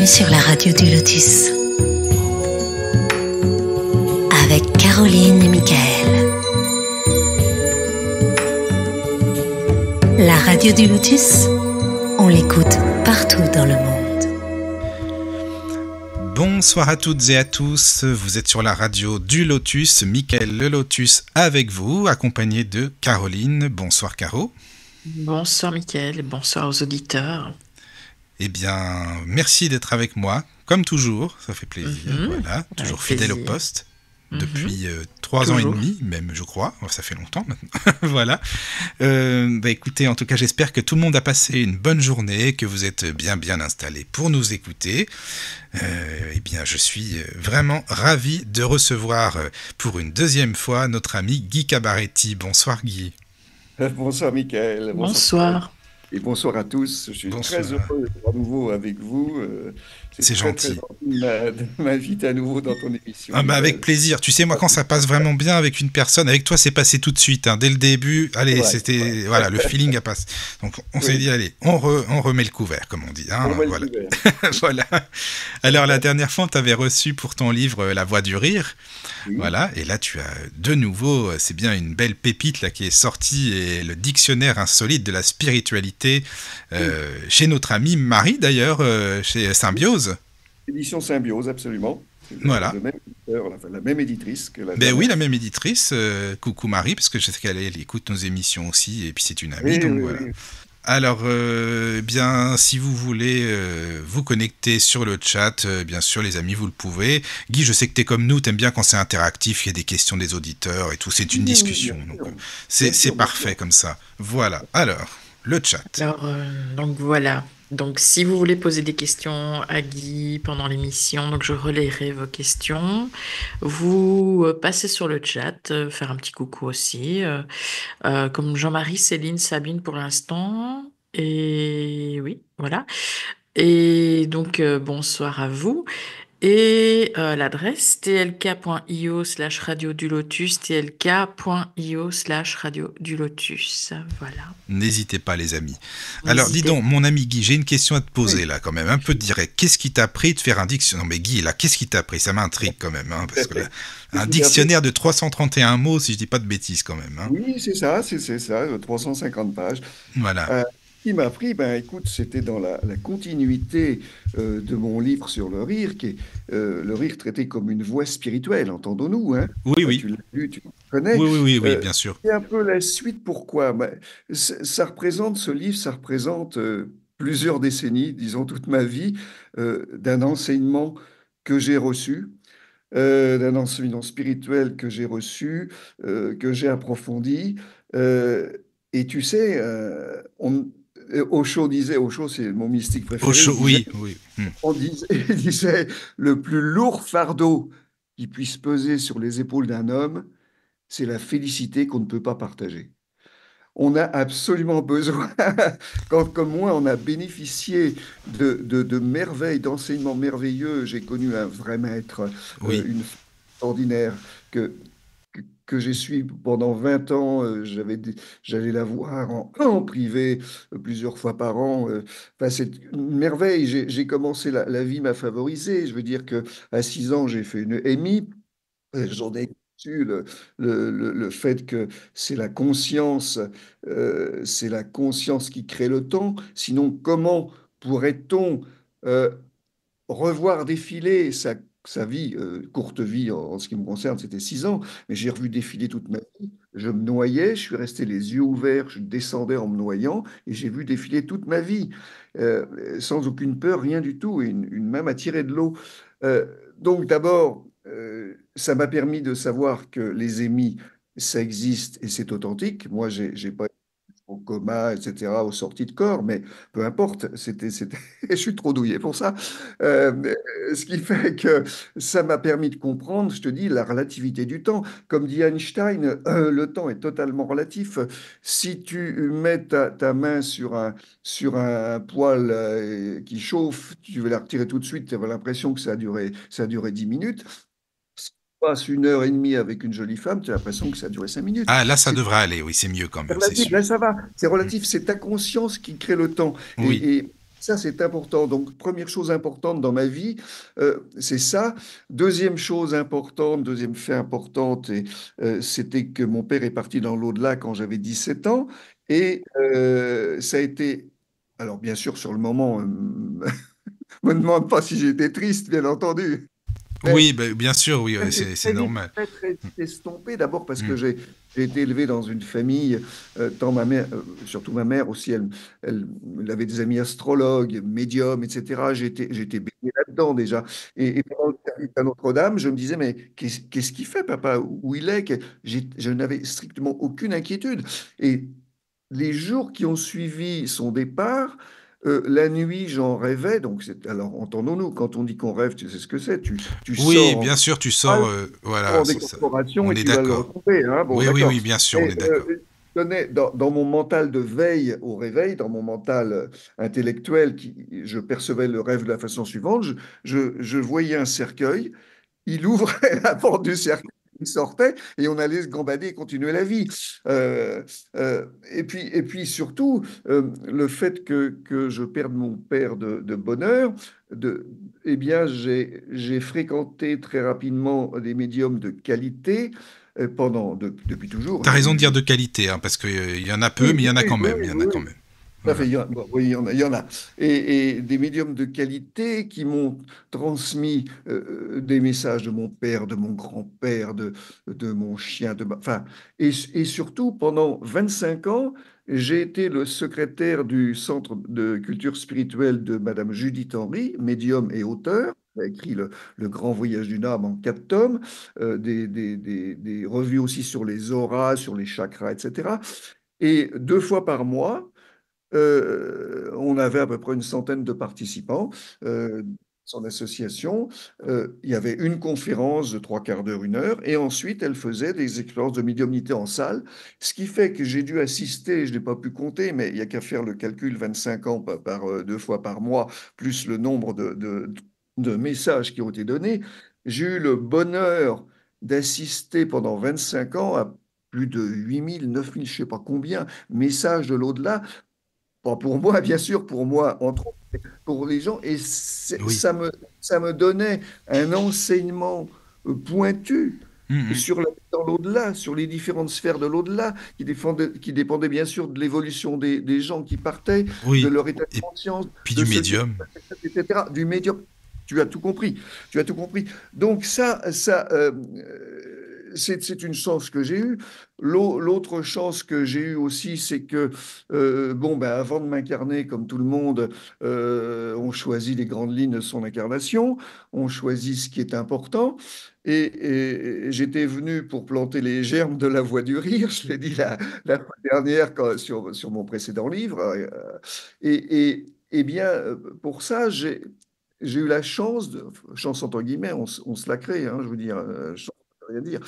Bienvenue sur la radio du Lotus avec Caroline et Michael. La radio du Lotus, on l'écoute partout dans le monde. Bonsoir à toutes et à tous, vous êtes sur la radio du Lotus, Michael le Lotus avec vous, accompagné de Caroline. Bonsoir Caro. Bonsoir Michael et bonsoir aux auditeurs. Eh bien, merci d'être avec moi, comme toujours, ça fait plaisir, voilà, toujours fidèle au poste, depuis 3 ans et demi, même je crois, ça fait longtemps maintenant, voilà. Écoutez, en tout cas, j'espère que tout le monde a passé une bonne journée, que vous êtes bien installés pour nous écouter. Eh bien, je suis vraiment ravi de recevoir pour une deuxième fois notre ami Guy Cabaretti. Bonsoir Guy. Bonsoir Michael. Bonsoir. Et bonsoir à tous. Je suis très heureux d'être à nouveau avec vous. C'est gentil. De m'inviter à nouveau dans ton émission. Avec plaisir. Tu sais, moi, quand ça passe vraiment bien avec une personne, avec toi, c'est passé tout de suite. Dès le début, allez, voilà, le feeling a passé. Donc, on s'est dit, allez, on remet le couvert, comme on dit. Voilà. Voilà. Alors, la dernière fois, tu avais reçu pour ton livre La Voix du Rire. Oui. Voilà, et là tu as de nouveau, c'est bien une belle pépite là qui est sortie, et le dictionnaire insolite de la spiritualité chez notre amie Marie d'ailleurs, chez Symbiose. Édition Symbiose, absolument. Voilà. La même éditrice que la. Oui, la même éditrice. Coucou Marie, parce que je sais qu'elle écoute nos émissions aussi, et puis c'est une amie, donc voilà. Oui. Alors, bien, si vous voulez vous connecter sur le chat, bien sûr, les amis, vous le pouvez. Guy, je sais que tu es comme nous, tu aimes bien quand c'est interactif, il y a des questions des auditeurs et tout, c'est une discussion. Donc, c'est parfait comme ça. Voilà, alors, le chat. Alors, donc voilà. Donc, si vous voulez poser des questions à Guy pendant l'émission, donc je relayerai vos questions. Vous passez sur le chat, faire un petit coucou aussi, comme Jean-Marie, Céline, Sabine pour l'instant. Et oui, voilà. Et donc, bonsoir à vous. Et l'adresse tlk.io/radio du Lotus, tlk.io/radio du Lotus. Voilà. N'hésitez pas, les amis. Alors, dis donc, mon ami Guy, j'ai une question à te poser là, quand même, un peu direct. Qu'est-ce qui t'a pris de faire un dictionnaire? Non, mais Guy, là, qu'est-ce qui t'a pris? Ça m'intrigue quand même, parce que là, un dictionnaire de 331 mots, si je dis pas de bêtises, quand même. Oui, c'est ça, 350 pages. Voilà. Qui m'a pris, écoute, c'était dans la continuité de mon livre sur le rire, qui est le rire traité comme une voie spirituelle, entendons-nous, hein? Oui. Tu l'as lu, tu le connais. Oui, bien sûr. C'est un peu la suite, pourquoi? Ce livre, ça représente plusieurs décennies, disons toute ma vie, d'un enseignement que j'ai reçu, d'un enseignement spirituel que j'ai reçu, que j'ai approfondi. Et tu sais, Osho disait, Osho c'est mon mystique préféré. Osho, oui. Il disait, le plus lourd fardeau qui puisse peser sur les épaules d'un homme, c'est la félicité qu'on ne peut pas partager. On a absolument besoin, comme moi, on a bénéficié de merveilles, d'enseignements merveilleux. J'ai connu un vrai maître, une femme extraordinaire que j'ai suivi pendant 20 ans. J'allais la voir en privé plusieurs fois par an. C'est une merveille. J'ai commencé, la vie m'a favorisé. Je veux dire qu'à 6 ans, j'ai fait une EMI. J'en ai su le fait que c'est la conscience qui crée le temps. Sinon, comment pourrait-on revoir défiler sa vie, courte vie en ce qui me concerne, c'était 6 ans, mais j'ai revu défiler toute ma vie. Je me noyais, je suis resté les yeux ouverts, je descendais en me noyant, et j'ai vu défiler toute ma vie, sans aucune peur, rien du tout, et une main m'a tiré de l'eau. Donc d'abord, ça m'a permis de savoir que les émis, ça existe et c'est authentique. Moi, j'ai pas été au coma, etc., aux sorties de corps, mais peu importe, je suis trop douillé pour ça. Ce qui fait que ça m'a permis de comprendre, je te dis, la relativité du temps. Comme dit Einstein, le temps est totalement relatif. Si tu mets ta main sur un poêle qui chauffe, tu veux la retirer tout de suite, tu as l'impression que ça a duré 10 minutes. Passe 1h30 avec une jolie femme, tu as l'impression que ça a duré 5 minutes. Ah, là, ça devrait aller, oui, c'est mieux quand même. Relatif, là, ça va. C'est relatif, c'est ta conscience qui crée le temps. Oui. Ça, c'est important. Donc, première chose importante dans ma vie, c'est ça. Deuxième chose importante, deuxième fait importante, c'était que mon père est parti dans l'au-delà quand j'avais 17 ans. Et ça a été, alors bien sûr, sur le moment, me demande pas si j'étais triste, bien entendu. Mais Oui, bah, bien sûr, oui, ça ouais, s'est c'est très vite, normal. très estompé. D'abord parce que Mm. j'ai été élevé dans une famille, tant ma mère, surtout ma mère aussi, elle avait des amis astrologues, médiums, etc. J'ai été baigné là-dedans déjà. Et pendant le service à Notre-Dame, je me disais, mais qu'est-ce qu'il fait, papa? Où il est? Je n'avais strictement aucune inquiétude. Et les jours qui ont suivi son départ, la nuit, j'en rêvais. Donc, alors, entendons-nous, quand on dit qu'on rêve, tu sais ce que c'est. Tu Oui, sors en bien sûr, tu sors, astral, voilà, en décorporation on et est tu vas le d'accord. retrouver. Hein. Bon, Oui, oui, d'accord. oui, bien sûr, on Mais est d'accord. je connais dans mon mental de veille au réveil, dans mon mental intellectuel, je percevais le rêve de la façon suivante. Je voyais un cercueil, il ouvrait la porte du cercueil, il sortait et on allait se gambader et continuer la vie. Euh, et puis surtout, le fait que je perde mon père de bonheur, eh bien, j'ai fréquenté très rapidement des médiums de qualité depuis toujours. T'as Il y a raison de eu. dire de qualité, hein, parce qu'il y en a peu, Oui, mais il y oui, en a oui, quand oui, même, il y en a oui, quand oui. même. Tout à fait, Voilà. bon, oui, il y en a. Et des médiums de qualité qui m'ont transmis des messages de mon père, de mon grand-père, de mon chien, enfin, et surtout, pendant 25 ans, j'ai été le secrétaire du Centre de culture spirituelle de Madame Judith Henry, médium et auteur. Elle a écrit le Grand Voyage d'une âme en 4 tomes, des revues aussi sur les auras, sur les chakras, etc. Et 2 fois par mois, on avait à peu près une centaine de participants. euh, Son association, il y avait une conférence de 3/4 d'heure, 1 heure, et ensuite elle faisait des expériences de médiumnité en salle, ce qui fait que j'ai dû assister, je n'ai pas pu compter, mais il n'y a qu'à faire le calcul, 25 ans par 2 fois par mois, plus le nombre de messages qui ont été donnés. J'ai eu le bonheur d'assister pendant 25 ans à plus de 8 000, 9 000, je ne sais pas combien, messages de l'au-delà. Pas pour moi, bien sûr, pour moi, entre autres, mais pour les gens. Et Oui. ça me donnait un enseignement pointu Mhm. sur dans l'au-delà, sur les différentes sphères de l'au-delà, qui dépendaient bien sûr de l'évolution des gens qui partaient, de Oui. leur état de Et conscience, puis de du ce qui médium. etc., du médium. Tu as tout compris. Tu as tout compris. Donc c'est une chance que j'ai eue. L'autre chance que j'ai eue aussi, c'est que, bon, ben, avant de m'incarner, comme tout le monde, on choisit les grandes lignes de son incarnation, on choisit ce qui est important. Et j'étais venu pour planter les germes de la voie du rire, je l'ai dit la fois dernière sur mon précédent livre. Eh bien, pour ça, j'ai eu la chance, chance entre guillemets, on se la crée, hein, je veux dire, chance, ça veut rien dire,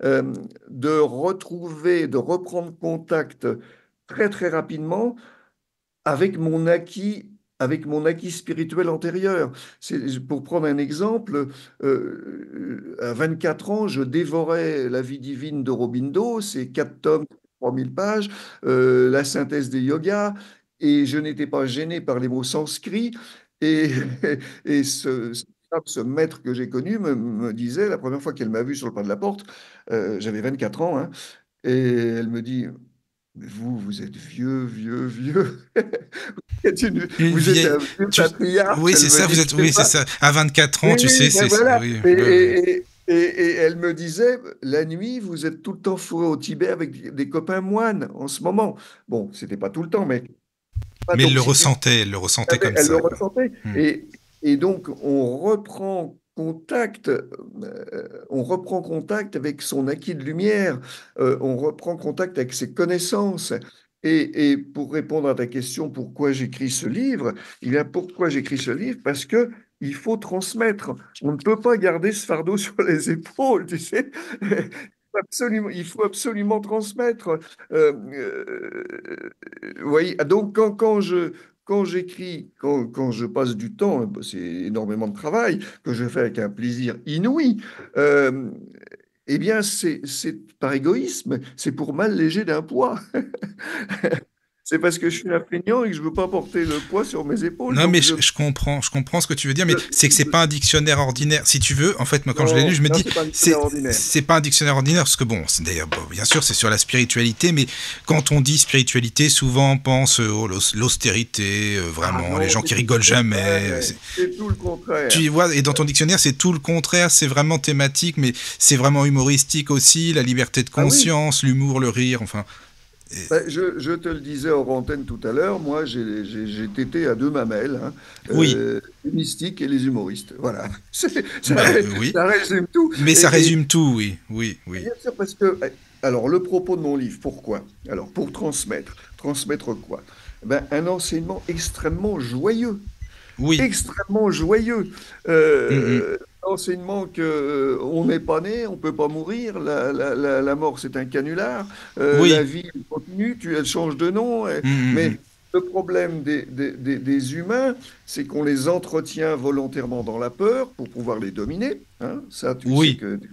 euh, de retrouver, de reprendre contact très très rapidement avec avec mon acquis spirituel antérieur. Pour prendre un exemple, à 24 ans, je dévorais La vie divine d'Aurobindo, c'est 4 tomes, 3 000 pages, la synthèse des yogas, et je n'étais pas gêné par les mots sanscrits. Et, et ce maître que j'ai connu me disait, la première fois qu'elle m'a vu sur le pas de la porte, j'avais 24 ans, hein, et elle me dit, mais vous êtes vieux, vieux, vieux. Une Vous êtes vieille. un vieux Tu... patriarche, Oui, elle c'est me ça, dit, vous êtes. je sais Oui, c'est pas. ça. À 24 ans, Oui, tu oui, sais, ben c'est. voilà. Oui, oui, oui. Et elle me disait, la nuit, vous êtes tout le temps fourré au Tibet avec des copains moines en ce moment. Bon, c'était pas tout le temps, mais pas Mais donc si elle le ressentait comme elle le ça, quoi. ressentait. Hmm. Et donc, on reprend contact avec son acquis de lumière, on reprend contact avec ses connaissances. Et pour répondre à ta question, pourquoi j'écris ce livre, il y a pourquoi j'écris ce livre, parce que il faut transmettre. On ne peut pas garder ce fardeau sur les épaules, tu sais. Il faut absolument transmettre. Oui, donc quand j'écris, quand je passe du temps, c'est énormément de travail que je fais avec un plaisir inouï. euh, eh bien, c'est par égoïsme, c'est pour m'alléger d'un poids. c'est parce que je suis un feignant et que je veux pas porter le poids sur mes épaules. Non, Donc mais je comprends ce que tu veux dire, mais c'est que c'est je- pas un dictionnaire ordinaire. Si tu veux, en fait, moi, quand je l'ai lu, non, je me non, dis, c'est pas un dictionnaire ordinaire. c'est pas un dictionnaire ordinaire, parce que bon, d'ailleurs, bon, bien sûr, c'est sur la spiritualité, mais quand on dit spiritualité, souvent on pense l'austérité, Ah vraiment, les non, gens c'est qui tout rigolent le jamais. contraire. C'est tout le contraire. Tu vois, et dans ton dictionnaire, c'est tout le contraire, c'est vraiment thématique, mais c'est vraiment humoristique aussi, la liberté de Ah oui, conscience, l'humour, le rire, enfin. ben, je te le disais hors antenne tout à l'heure, moi j'ai tété à deux mamelles, hein, Oui, les mystiques et les humoristes. Voilà, bah oui, ça résume tout. mais ça Et résume tout, oui, oui, oui. bien sûr, parce que, alors le propos de mon livre, pourquoi? Alors pour transmettre. Transmettre quoi? Ben, un enseignement extrêmement joyeux. Oui. Extrêmement joyeux. Mm, L'enseignement que on n'est pas né, on peut pas mourir, la mort c'est un canular, la oui. vie continue, elle change de nom, Mm. mais le problème des humains, c'est qu'on les entretient volontairement dans la peur pour pouvoir les dominer, hein. Ça, tu sais Oui, que tu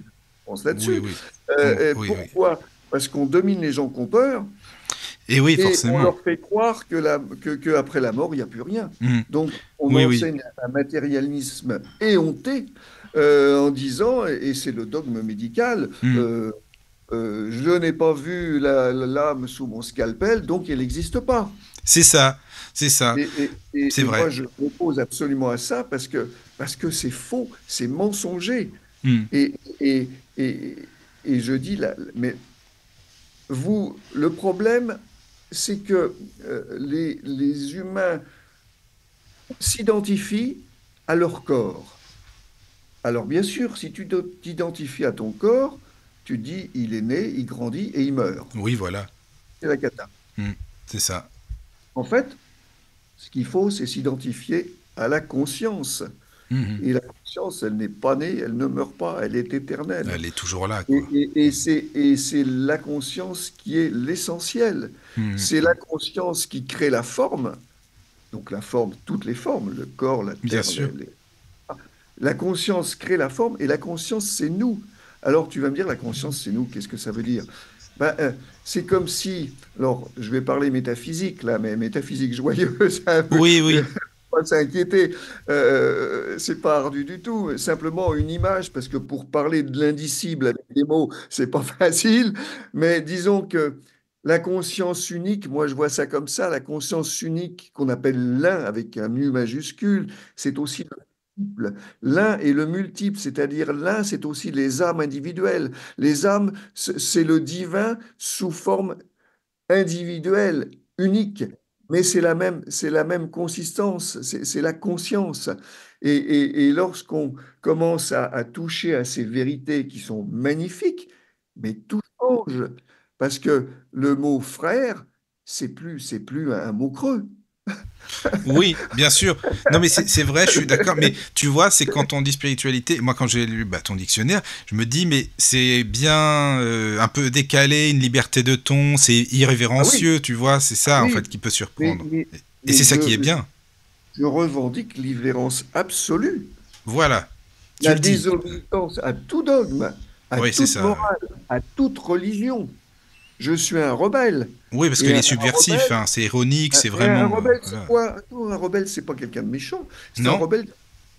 penses oui, là-dessus. oui. Oh, oui, oui. Pourquoi? Parce qu'on domine les gens qui ont peur, Et oui, et on forcément. leur fait croire que après la mort, il n'y a plus rien. Mm. Donc, on Oui, oui. enseigne un matérialisme éhonté en disant, et c'est le dogme médical, Mm. je n'ai pas vu l'âme sous mon scalpel, donc elle n'existe pas. C'est ça, c'est ça, c'est Et moi, vrai. je m'oppose absolument à ça parce que c'est faux, c'est mensonger. Mm. Et, et, et, et je dis, là, mais vous, le problème, c'est que les humains s'identifient à leur corps. Alors bien sûr, si tu t'identifies à ton corps, tu dis il est né, il grandit et il meurt. Oui, voilà. C'est la cata. Mm. C'est ça. En fait, ce qu'il faut, c'est s'identifier à la conscience. Mhm. Et la conscience, elle n'est pas née, elle ne meurt pas, elle est éternelle. Elle est toujours là, Et, quoi. et c'est la conscience qui est l'essentiel. Mhm. C'est la conscience qui crée la forme. Donc la forme, toutes les formes, le corps, la Bien terre, sûr. la conscience crée la forme et la conscience, c'est nous. Alors tu vas me dire, la conscience, c'est nous, qu'est-ce que ça veut dire? Ben, c'est comme si, alors je vais parler métaphysique là, mais métaphysique joyeuse, un peu, Oui, oui. pas s'inquiéter, c'est pas ardu du tout, simplement une image, parce que pour parler de l'indicible avec des mots, c'est pas facile, mais disons que la conscience unique, moi je vois ça comme ça, la conscience unique qu'on appelle l'un avec un U majuscule, c'est aussi le multiple. L'un et le multiple, c'est-à-dire l'un, c'est aussi les âmes individuelles. Les âmes, c'est le divin sous forme individuelle, unique, mais c'est la même consistance, c'est la conscience. Et lorsqu'on commence à toucher à ces vérités qui sont magnifiques, mais tout change, parce que le mot frère, c'est plus un mot creux. Oui, bien sûr. Non, mais c'est vrai, je suis d'accord. Mais tu vois, c'est quand on dit spiritualité. Moi, quand j'ai lu ton dictionnaire, je me dis, mais c'est bien un peu décalé, une liberté de ton, c'est Ah oui, irrévérencieux, tu vois. C'est ah ça, en fait, oui, qui peut mais, surprendre. mais, Et mais c'est ça qui est bien. je revendique l'irrévérence absolue. Voilà. Tu La le dis. désobéissance à tout dogme, à Oui, c'est toute ça. morale, à toute religion. Je suis un rebelle. Oui, parce Et qu'il est subversif, hein, c'est ironique, c'est un vraiment. rebelle, c'est Voilà. quoi? Attends, un rebelle, c'est pas quelqu'un de méchant. C'est un Non. rebelle,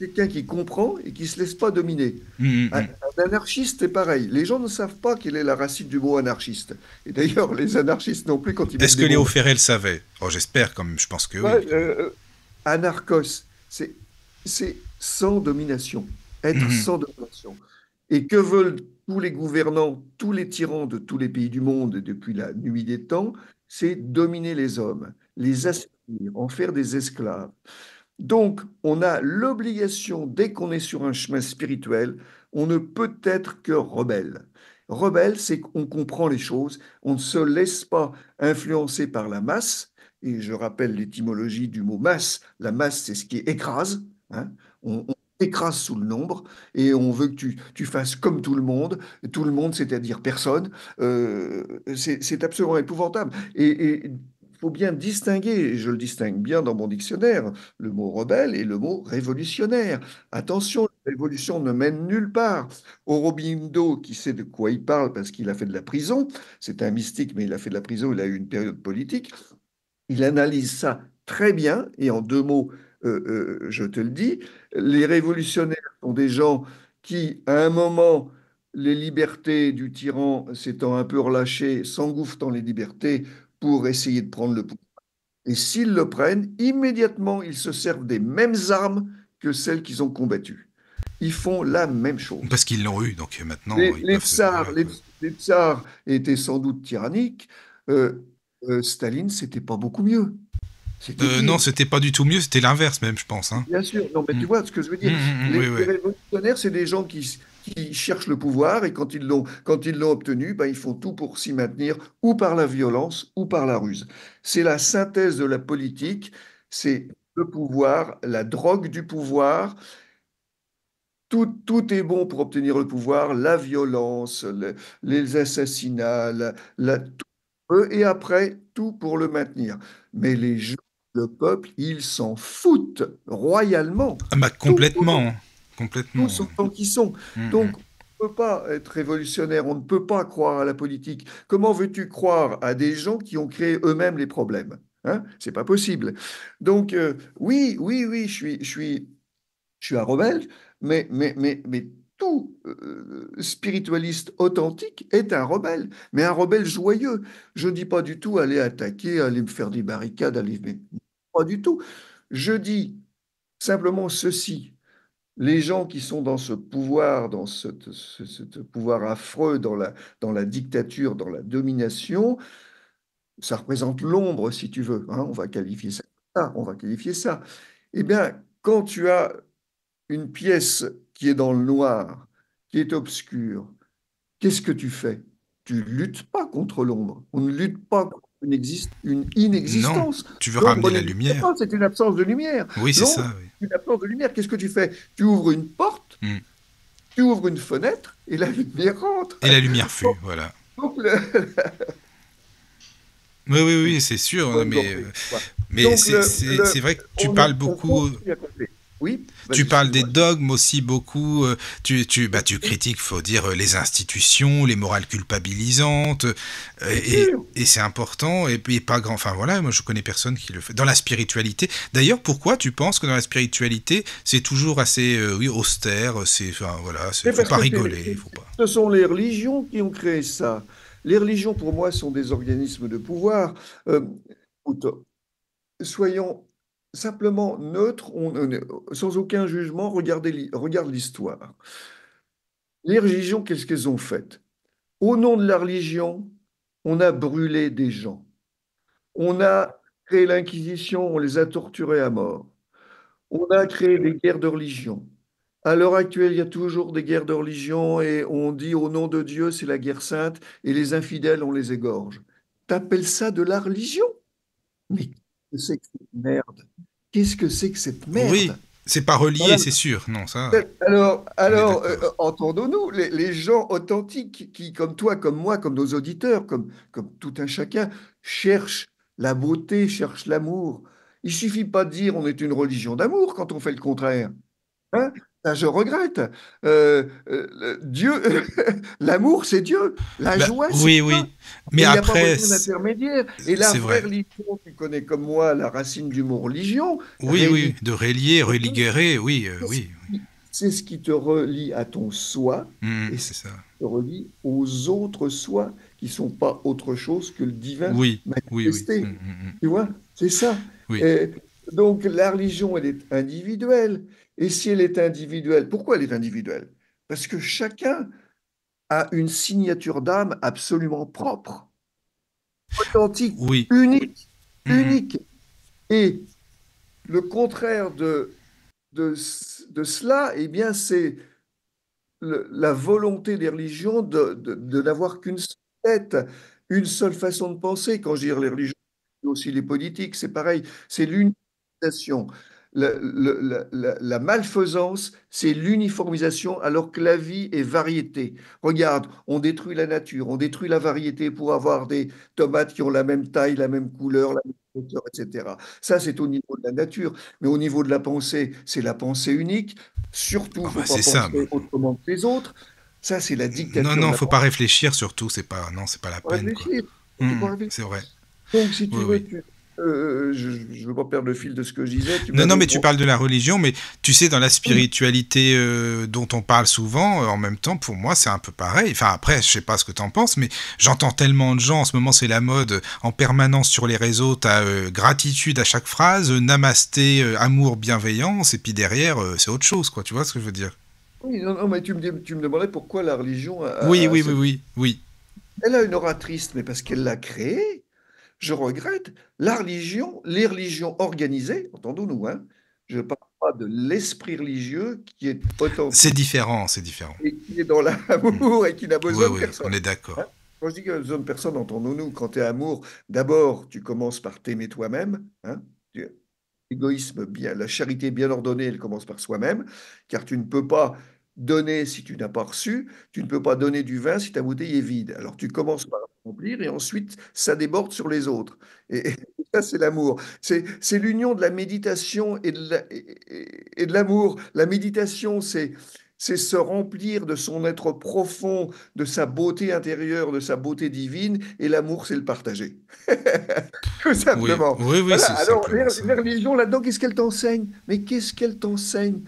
quelqu'un qui comprend et qui se laisse pas dominer. Un, Mm. un anarchiste, c'est pareil. Les gens ne savent pas quelle est la racine du mot anarchiste. Et d'ailleurs, les anarchistes non plus, quand ils mettent Est-ce que des Léo mots. Ferré le savait? Oh, j'espère, comme je pense que oui. Ouais, anarchos, c'est sans domination, être Mhm. sans domination. Et que veulent tous les gouvernants, tous les tyrans de tous les pays du monde depuis la nuit des temps? C'est dominer les hommes, les asservir, en faire des esclaves. Donc, on a l'obligation, dès qu'on est sur un chemin spirituel, on ne peut être que rebelle. Rebelle, c'est qu'on comprend les choses, on ne se laisse pas influencer par la masse. Et je rappelle l'étymologie du mot masse. La masse, c'est ce qui écrase, hein. On écrase sous le nombre et on veut que tu fasses comme tout le monde, c'est-à-dire personne. C'est absolument épouvantable. Et il faut bien distinguer, et je le distingue bien dans mon dictionnaire, le mot rebelle et le mot révolutionnaire. Attention, la révolution ne mène nulle part. Aurobindo, qui sait de quoi il parle parce qu'il a fait de la prison, c'est un mystique, mais il a fait de la prison, il a eu une période politique. Il analyse ça très bien, et en 2 mots, je te le dis, les révolutionnaires sont des gens qui, à un moment, les libertés du tyran s'étant un peu relâchées, s'engouffrent dans les libertés pour essayer de prendre le pouvoir. Et s'ils le prennent, immédiatement, ils se servent des mêmes armes que celles qu'ils ont combattues. Ils font la même chose. Parce qu'ils l'ont eu, donc maintenant, ils Les peuvent se... tsars, Voilà, les tsars étaient sans doute tyranniques. Staline, c'était pas beaucoup mieux. C'était pire. Non, c'était pas du tout mieux, c'était l'inverse même, je pense. Hein. Bien sûr, non, mais tu vois ce que je veux dire. Les révolutionnaires, c'est des gens qui cherchent le pouvoir et quand ils l'ont obtenu, ben, ils font tout pour s'y maintenir, ou par la violence, ou par la ruse. C'est la synthèse de la politique, c'est le pouvoir, la drogue du pouvoir. Tout est bon pour obtenir le pouvoir, la violence, les assassinats, et après, tout pour le maintenir. Mais les gens, le peuple, ils s'en foutent royalement. Ah bah complètement, complètement. Tous autant qu'ils sont. Donc, on ne peut pas être révolutionnaire, on ne peut pas croire à la politique. Comment veux-tu croire à des gens qui ont créé eux-mêmes les problèmes? Hein? C'est pas possible. Donc, oui, je suis un rebelle, mais tout spiritualiste authentique est un rebelle, mais un rebelle joyeux. Je ne dis pas du tout aller attaquer, aller me faire des barricades, pas du tout. Je dis simplement ceci. Les gens qui sont dans ce pouvoir, dans ce pouvoir affreux, dans la dictature, dans la domination, ça représente l'ombre, si tu veux. Hein, on va qualifier ça. On va qualifier ça. Eh bien, quand tu as une pièce qui est dans le noir, qui est obscure, qu'est-ce que tu fais? Tu luttes pas contre l'ombre. On ne lutte pas contre une inexistence. Non, tu veux ramener la lumière. C'est une absence de lumière. Oui, c'est ça. Oui. Une absence de lumière. Qu'est-ce que tu fais? Tu ouvres une porte, tu ouvres une fenêtre, et la lumière rentre. Et la lumière fut, voilà. Donc oui, c'est sûr. Mais c'est vrai que tu parles beaucoup... Oui, tu parles des dogmes aussi beaucoup. Tu critiques, faut dire, les institutions, les morales culpabilisantes, et c'est important. Et puis pas grand. Enfin voilà, moi je connais personne qui le fait. Dans la spiritualité. D'ailleurs, pourquoi tu penses que dans la spiritualité, c'est toujours assez austère. Faut pas rigoler. Faut pas. Ce sont les religions qui ont créé ça. Les religions, pour moi, sont des organismes de pouvoir. Soyons simplement neutres, sans aucun jugement, regarde l'histoire. Les religions, qu'est-ce qu'elles ont fait? Au nom de la religion, on a brûlé des gens. On a créé l'Inquisition, on les a torturés à mort. On a créé des guerres de religion. À l'heure actuelle, il y a toujours des guerres de religion et on dit au nom de Dieu, c'est la guerre sainte, et les infidèles, on les égorge. T'appelles ça de la religion? Mais c'est que cette merde? Qu'est-ce que c'est que cette merde? Oui, c'est pas relié, voilà. C'est sûr. Non, ça. Alors entendons-nous, les gens authentiques qui, comme toi, comme moi, comme nos auditeurs, comme tout un chacun, cherchent la beauté, cherchent l'amour. Il suffit pas de dire on est une religion d'amour quand on fait le contraire. Hein? Ça, je regrette. Dieu, l'amour, c'est Dieu. La joie, c'est oui, oui. Mais après, il n'y a pas besoin d'intermédiaire. Et la vraie religion, tu connais comme moi la racine du mot religion. Oui, de religuer, oui. C'est ce qui te relie à ton soi, et c'est ça. Te relie aux autres soi qui sont pas autre chose que le divin manifesté. Oui. Tu vois, c'est ça. Oui. Donc la religion, elle est individuelle. Et si elle est individuelle, pourquoi elle est individuelle? Parce que chacun a une signature d'âme absolument propre, authentique, unique. Et le contraire de cela, eh bien, c'est la volonté des religions de n'avoir qu'une seule tête, une seule façon de penser. Quand je dis les religions, aussi les politiques, c'est pareil, c'est l'uniformisation. La malfaisance, c'est l'uniformisation, alors que la vie est variété. Regarde, on détruit la nature, on détruit la variété pour avoir des tomates qui ont la même taille, la même couleur, la même hauteur, etc. Ça, c'est au niveau de la nature. Mais au niveau de la pensée, c'est la pensée unique. Surtout, il ne faut pas penser autrement que les autres. Ça, c'est la dictature. Non, il ne faut pas réfléchir, surtout. C'est pas la peine. Réfléchir. C'est vrai. Donc, si tu veux, je ne veux pas perdre le fil de ce que je disais. Tu Non, non, m'avais mais tu parles de la religion, mais tu sais, dans la demandé. spiritualité dont on parle souvent, en même temps, pour moi, c'est un peu pareil. Enfin, après, je sais pas ce que t'en penses, mais j'entends tellement de gens, en ce moment, c'est la mode, en permanence sur les réseaux, t'as gratitude à chaque phrase, namasté, amour, bienveillance, et puis derrière, c'est autre chose, quoi. Tu vois ce que je veux dire? Oui, non, non, mais tu me demandais pourquoi la religion Oui, a oui, oui, cette... oui, oui. Elle a une oratrice, mais parce qu'elle l'a créée. Je regrette. La religion, les religions organisées, entendons-nous, hein, je ne parle pas de l'esprit religieux qui est C'est authentique différent, c'est différent. et qui est dans Hmm. l'amour et qui n'a Oui, besoin de oui, personne. on est Hein. d'accord. Quand je dis qu'il a besoin de personne, entendons-nous, quand tu es amour, d'abord, tu commences par t'aimer toi-même. Hein. L'égoïsme bien, la charité bien ordonnée, elle commence par soi-même, car tu ne peux pas donner si tu n'as pas reçu, tu ne peux pas donner du vin si ta bouteille est vide. Alors tu commences par remplir et ensuite ça déborde sur les autres. Et ça, c'est l'amour. C'est l'union de la méditation et de l'amour. La méditation, c'est se remplir de son être profond, de sa beauté intérieure, de sa beauté divine, et l'amour, c'est le partager. Tout Oui, simplement. oui, oui, Voilà, c'est alors simplement ça. les religions là-dedans, qu'est-ce qu'elles t'enseignent? Mais qu'est-ce qu'elles t'enseignent?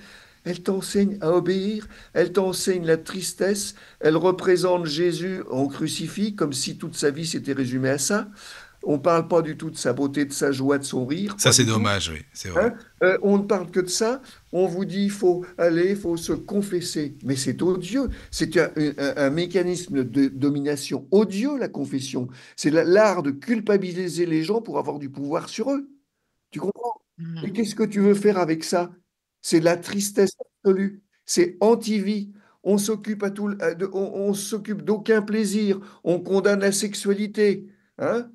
Elles t'enseignent à obéir, elles t'enseignent la tristesse, elles représentent Jésus en crucifix, comme si toute sa vie s'était résumée à ça. On ne parle pas du tout de sa beauté, de sa joie, de son rire, Ça, pas c'est du tout. dommage, oui, c'est vrai. Hein. On ne parle que de ça. On vous dit, il faut aller, il faut se confesser. Mais c'est odieux. C'est un mécanisme de domination odieux, la confession. C'est l'art de culpabiliser les gens pour avoir du pouvoir sur eux. Tu comprends? Et Mhm. qu'est-ce que tu veux faire avec ça? C'est la tristesse absolue. C'est anti-vie. On s'occupe on s'occupe d'aucun plaisir. On condamne la sexualité. Hein?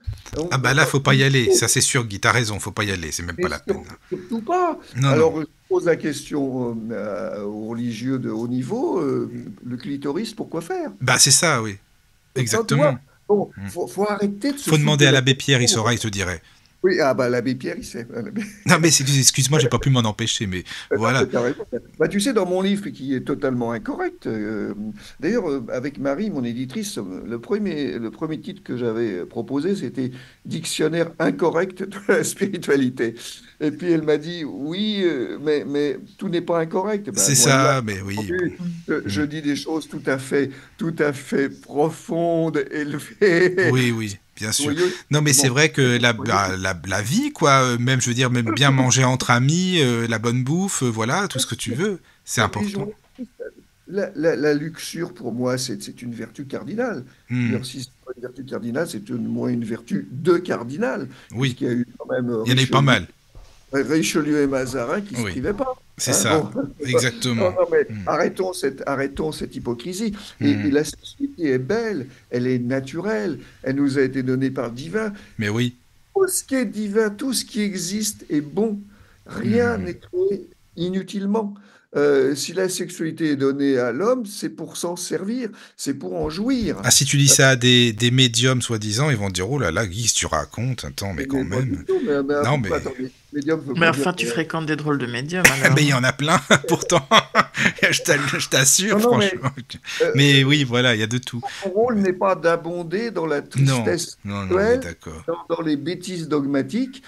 Ah bah là, faut pas y aller. Ça, c'est sûr, Guy, t'as raison, faut pas y aller. C'est même pas Mais la peine. surtout pas. Non, non. Alors, je pose la question aux religieux de haut niveau, le clitoris, pourquoi faire? Bah c'est ça, oui. Ça, tu vois, Exactement. bon, Hmm. faut arrêter de se Faut foutre demander de à la l'abbé Pierre, il question. saura, il te dirait. Oui, ah bah l'abbé Pierre, il sait. Non, mais excuse-moi, j'ai pas pu m'en empêcher, mais Non, voilà. mais t'as raison. Bah, tu sais, dans mon livre qui est totalement incorrect, d'ailleurs, avec Marie, mon éditrice, le premier titre que j'avais proposé, c'était Dictionnaire incorrect de la spiritualité. Et puis elle m'a dit, oui, mais tout n'est pas incorrect. Ben, C'est loin de là. ça, mais oui, bon. Entendu. Je Hmm. dis des choses tout à fait profondes, élevées, Oui, oui, bien sûr. joyeuses. Non, mais c'est Bon, vrai que voyez, la vie, quoi, même, je veux dire, même bien manger entre amis, la bonne bouffe, voilà, tout ce que tu veux, c'est la religion important. La luxure, pour moi, c'est une vertu cardinale. Hmm. D'ailleurs, si c'est pas une vertu cardinale, c'est moins une vertu de cardinal, Oui, puisqu'il y a eu quand même il y en a eu pas mal. Richelieu et Mazarin qui ne se Oui, privaient pas. c'est Hein, ça, bon. Non, exactement. non, mais Hmm. arrêtons cette hypocrisie. Et Hmm. la société est belle, elle est naturelle, elle nous a été donnée par le divin. Mais oui. Tout ce qui est divin, tout ce qui existe est bon. Rien Hmm. n'est créé inutilement. Si la sexualité est donnée à l'homme, c'est pour s'en servir, c'est pour en jouir. Ah, si tu dis ça à des médiums, soi-disant, ils vont te dire, oh là là, Guy, si tu racontes, attends, mais quand Mais pas du même. tout, Non, mais attendez, médium ne veut Mais pas dire enfin, tu fréquentes des drôles de médiums ben, il y alors. en a plein, pourtant. Je t'assure, non, non, mais franchement. Mais euh, oui, voilà, il y a de tout. mon rôle n'est pas d'abonder dans la Non, tristesse non, non, on est actuelle, d'accord. dans les bêtises dogmatiques.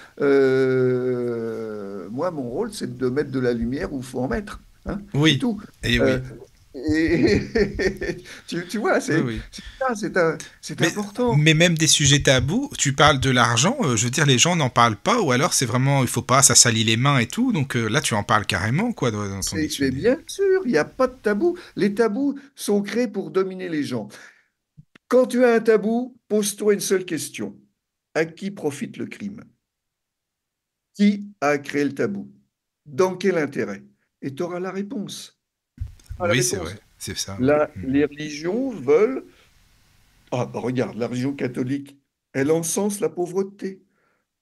Moi, mon rôle, c'est de mettre de la lumière où il faut en mettre. Hein, c'est Oui, tout. et Euh, oui, et tu vois, oui, oui. c'est Mais, important. mais même des sujets tabous, tu parles de l'argent, je veux dire, les gens n'en parlent pas, ou alors c'est vraiment, il faut pas, ça salit les mains et tout, donc là tu en parles carrément, quoi, dans ton Mais dictionnaire. bien sûr, il n'y a pas de tabou. Les tabous sont créés pour dominer les gens. Quand tu as un tabou, pose-toi une seule question. À qui profite le crime? Qui a créé le tabou? Dans quel intérêt? Et tu auras la réponse. La Oui, c'est réponse. vrai, c'est ça, oui. Là, les religions veulent... Ah, bah regarde, la religion catholique, elle encense la pauvreté.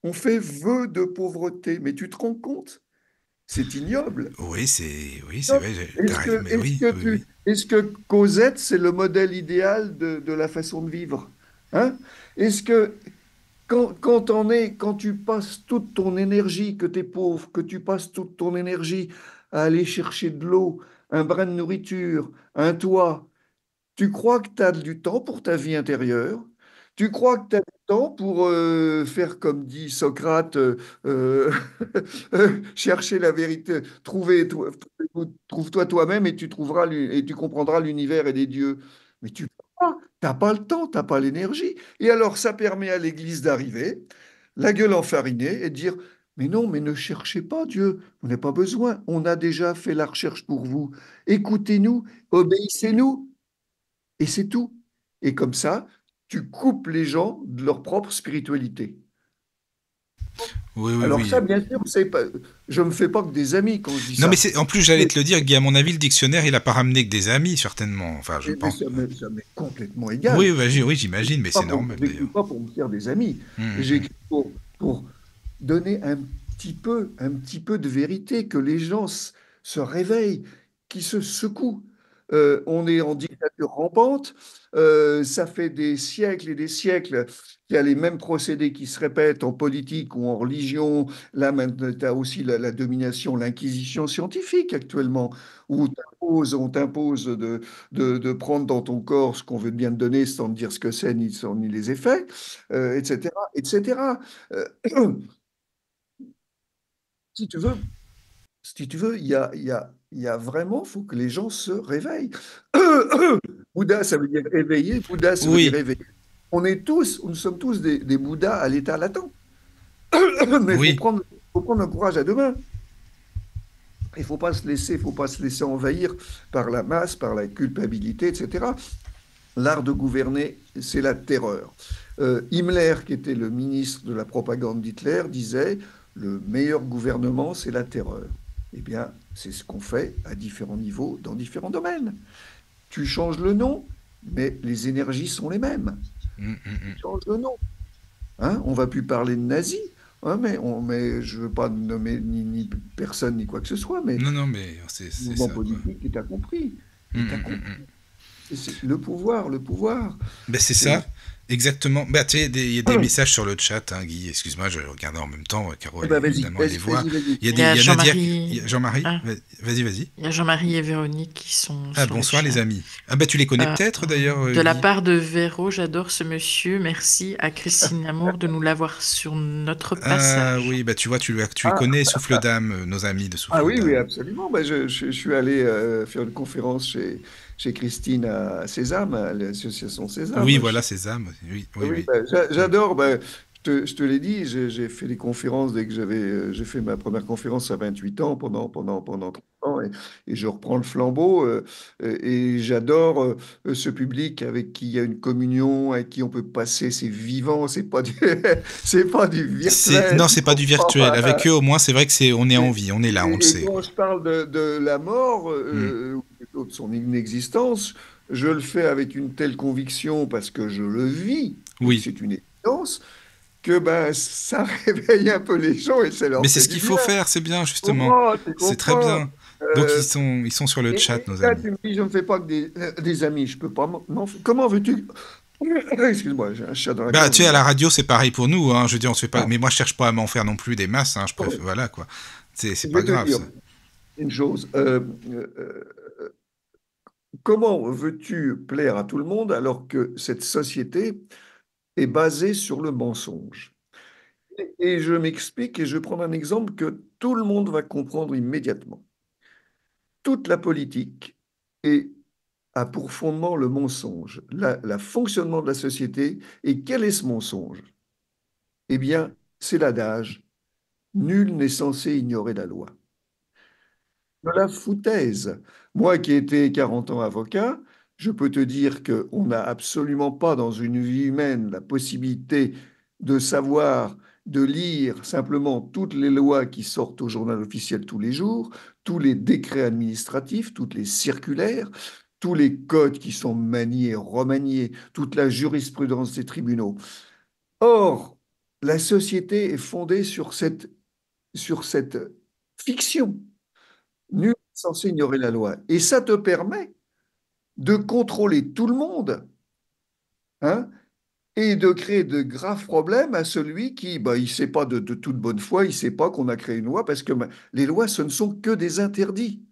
On fait vœu de pauvreté, mais tu te rends compte? C'est ignoble. Oui, c'est vrai, mais oui, oui, oui. Est-ce que Cosette, c'est le modèle idéal de la façon de vivre? Hein? Est-ce que quand tu passes toute ton énergie, que tu es pauvre, que tu passes toute ton énergie à aller chercher de l'eau, un brin de nourriture, un toit, tu crois que tu as du temps pour ta vie intérieure? Tu crois que tu as du temps pour faire comme dit Socrate, euh, chercher la vérité, trouve-toi toi-même et tu trouveras et tu comprendras l'univers et les dieux. Mais tu n'as pas le temps, tu n'as pas l'énergie. Et alors, ça permet à l'Église d'arriver, la gueule enfarinée, et de dire, mais non, mais ne cherchez pas Dieu, vous n'avez pas besoin, on a déjà fait la recherche pour vous. Écoutez-nous, obéissez-nous, et c'est tout. Et comme ça, tu coupes les gens de leur propre spiritualité. Oui, oui, Alors ça, oui. bien sûr, je ne me fais pas que des amis quand je dis Non, mais ça. en plus, j'allais te le dire, Guy, à mon avis, le dictionnaire, il a pas ramené que des amis, certainement. Enfin, je Mais pense. ça m'est complètement Oui, égal. oui, j'imagine, mais c'est normal J'écris d'ailleurs. pas pour me faire des amis. Hum. J'écris pour donner un petit peu de vérité, que les gens se réveillent, qui se secouent. On est en dictature rampante. Ça fait des siècles et des siècles qu'il y a les mêmes procédés qui se répètent en politique ou en religion. Là, maintenant, tu as aussi la domination, l'inquisition scientifique actuellement, où on t'impose de prendre dans ton corps ce qu'on veut bien te donner sans te dire ce que c'est ni les effets, etc., etc. Euh, si tu veux, si tu veux, il y a vraiment, il faut que les gens se réveillent. Bouddha, ça veut dire éveiller. Bouddha, ça veut dire Oui, éveiller. Nous sommes tous des Bouddhas à l'état latent. Mais oui. faut prendre le courage à deux mains. Il faut pas se laisser envahir par la masse, par la culpabilité, etc. L'art de gouverner, c'est la terreur. Himmler, qui était le ministre de la propagande d'Hitler, disait, le meilleur gouvernement, c'est la terreur. Eh bien, c'est ce qu'on fait à différents niveaux, dans différents domaines. Tu changes le nom, mais les énergies sont les mêmes. Tu changes le nom. Hein, on va plus parler de nazis, hein, mais je ne veux pas nommer ni personne ni quoi que ce soit, mais Non, non, mais le c'est mouvement ça, quoi. politique est accompli. Est Hum. accompli. C'est le pouvoir, le pouvoir. Ben, c'est C'est... ça, exactement. Bah, tu sais, il y a des messages sur le chat, hein, Guy. Excuse-moi, je regardais en même temps. Caro, Eh ben, vas-y, évidemment, elle les vas-y, voit. vas-y, vas-y. Il y a Il y a il y a Nadia. Jean-Marie. Jean-Marie, Ah, vas-y, vas-y. il y a Jean-Marie et Véronique qui sont Ah, sur le bonsoir, les chat. amis. Ah, bah, tu les connais Euh, peut-être, d'ailleurs, de la Guy. part de Véro, j'adore ce monsieur. Merci à Christine Lamour de nous l'avoir sur notre Ah, passage. oui, bah, tu vois, tu les Ah, connais, Souffle d'âme, nos amis de ah Souffle oui, oui, d'âme. absolument. Ben, je suis allé faire une conférence chez Christine à Sésame, à l'association Oui, Sésame. voilà, Sésame. Oui, oui, Oui, oui. ben, j'adore. Ben, je te l'ai dit, j'ai fait des conférences dès que j'ai fait ma première conférence à 28 ans, pendant 30 ans, et je reprends le flambeau. Et j'adore ce public avec qui il y a une communion, avec qui on peut passer, c'est vivant, c'est pas du virtuel. Non, c'est pas du virtuel. Avec eux, au moins, c'est vrai que on est en Et, vie, on est là, on le et sait, quand quoi. je parle de la mort, Hmm. ou plutôt de son inexistence, je le fais avec une telle conviction parce que je le vis et que Oui. c'est une évidence, que ben, ça réveille un peu les gens et ça Mais leur c'est fait ce du qu'il bien. faut faire, c'est bien, Tu justement. comprends, tu C'est très comprends. bien. Donc, Euh, ils sont sur le chat, et nos là, amis. tu me dis, je ne fais pas que des amis, je peux pas. Comment veux-tu? Excuse-moi, j'ai un chat dans la Bah, gorge. tu sais, à la radio, c'est pareil pour nous, hein. Je veux dire, on se fait pas. Ah, Mais moi, je cherche pas à m'en faire non plus des masses, hein. Je préfère. Voilà, quoi. C'est je pas vais te grave, dire ça. une chose. Comment veux-tu plaire à tout le monde alors que cette société est basée sur le mensonge? Et je m'explique et je vais prendre un exemple que tout le monde va comprendre immédiatement. Toute la politique a pour fondement le mensonge, la fonctionnement de la société. Et quel est ce mensonge? Eh bien, c'est l'adage, nul n'est censé ignorer la loi. De la foutaise. Moi qui ai été 40 ans avocat, je peux te dire qu'on n'a absolument pas dans une vie humaine la possibilité de savoir, de lire simplement toutes les lois qui sortent au journal officiel tous les jours, tous les décrets administratifs, toutes les circulaires, tous les codes qui sont maniés, remaniés, toute la jurisprudence des tribunaux. Or, la société est fondée sur cette fiction. Nul n'est censé ignorer la loi. Et ça te permet de contrôler tout le monde, hein, et de créer de graves problèmes à celui qui, bah, il ne sait pas de toute bonne foi, il ne sait pas qu'on a créé une loi, parce que bah, les lois, ce ne sont que des interdits.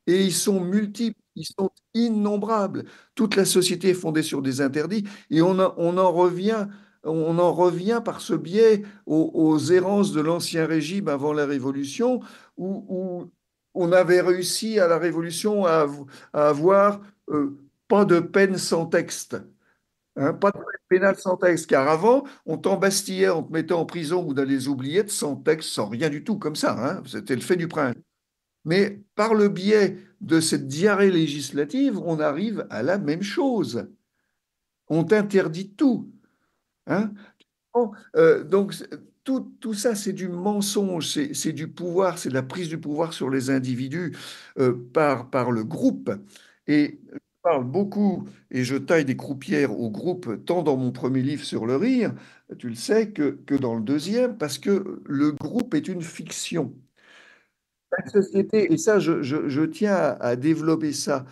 Et ils sont multiples, Ils sont innombrables. Toute la société est fondée sur des interdits et on en revient par ce biais aux errances de l'Ancien Régime avant la Révolution, où on avait réussi à la Révolution à avoir pas de peine sans texte. Hein, pas de peine pénale sans texte, car avant, on t'embastillait, on te mettait en prison ou dans les oubliettes sans texte, sans rien du tout, comme ça. Hein. C'était le fait du prince. Mais par le biais de cette diarrhée législative, on arrive à la même chose. On t'interdit tout. Hein. Bon, donc, tout ça, c'est du mensonge, c'est du pouvoir, c'est de la prise du pouvoir sur les individus par le groupe. Et je parle beaucoup, et je taille des croupières au groupe, tant dans mon premier livre sur le rire, tu le sais, que dans le deuxième, parce que le groupe est une fiction. La société, et ça, je tiens à développer ça.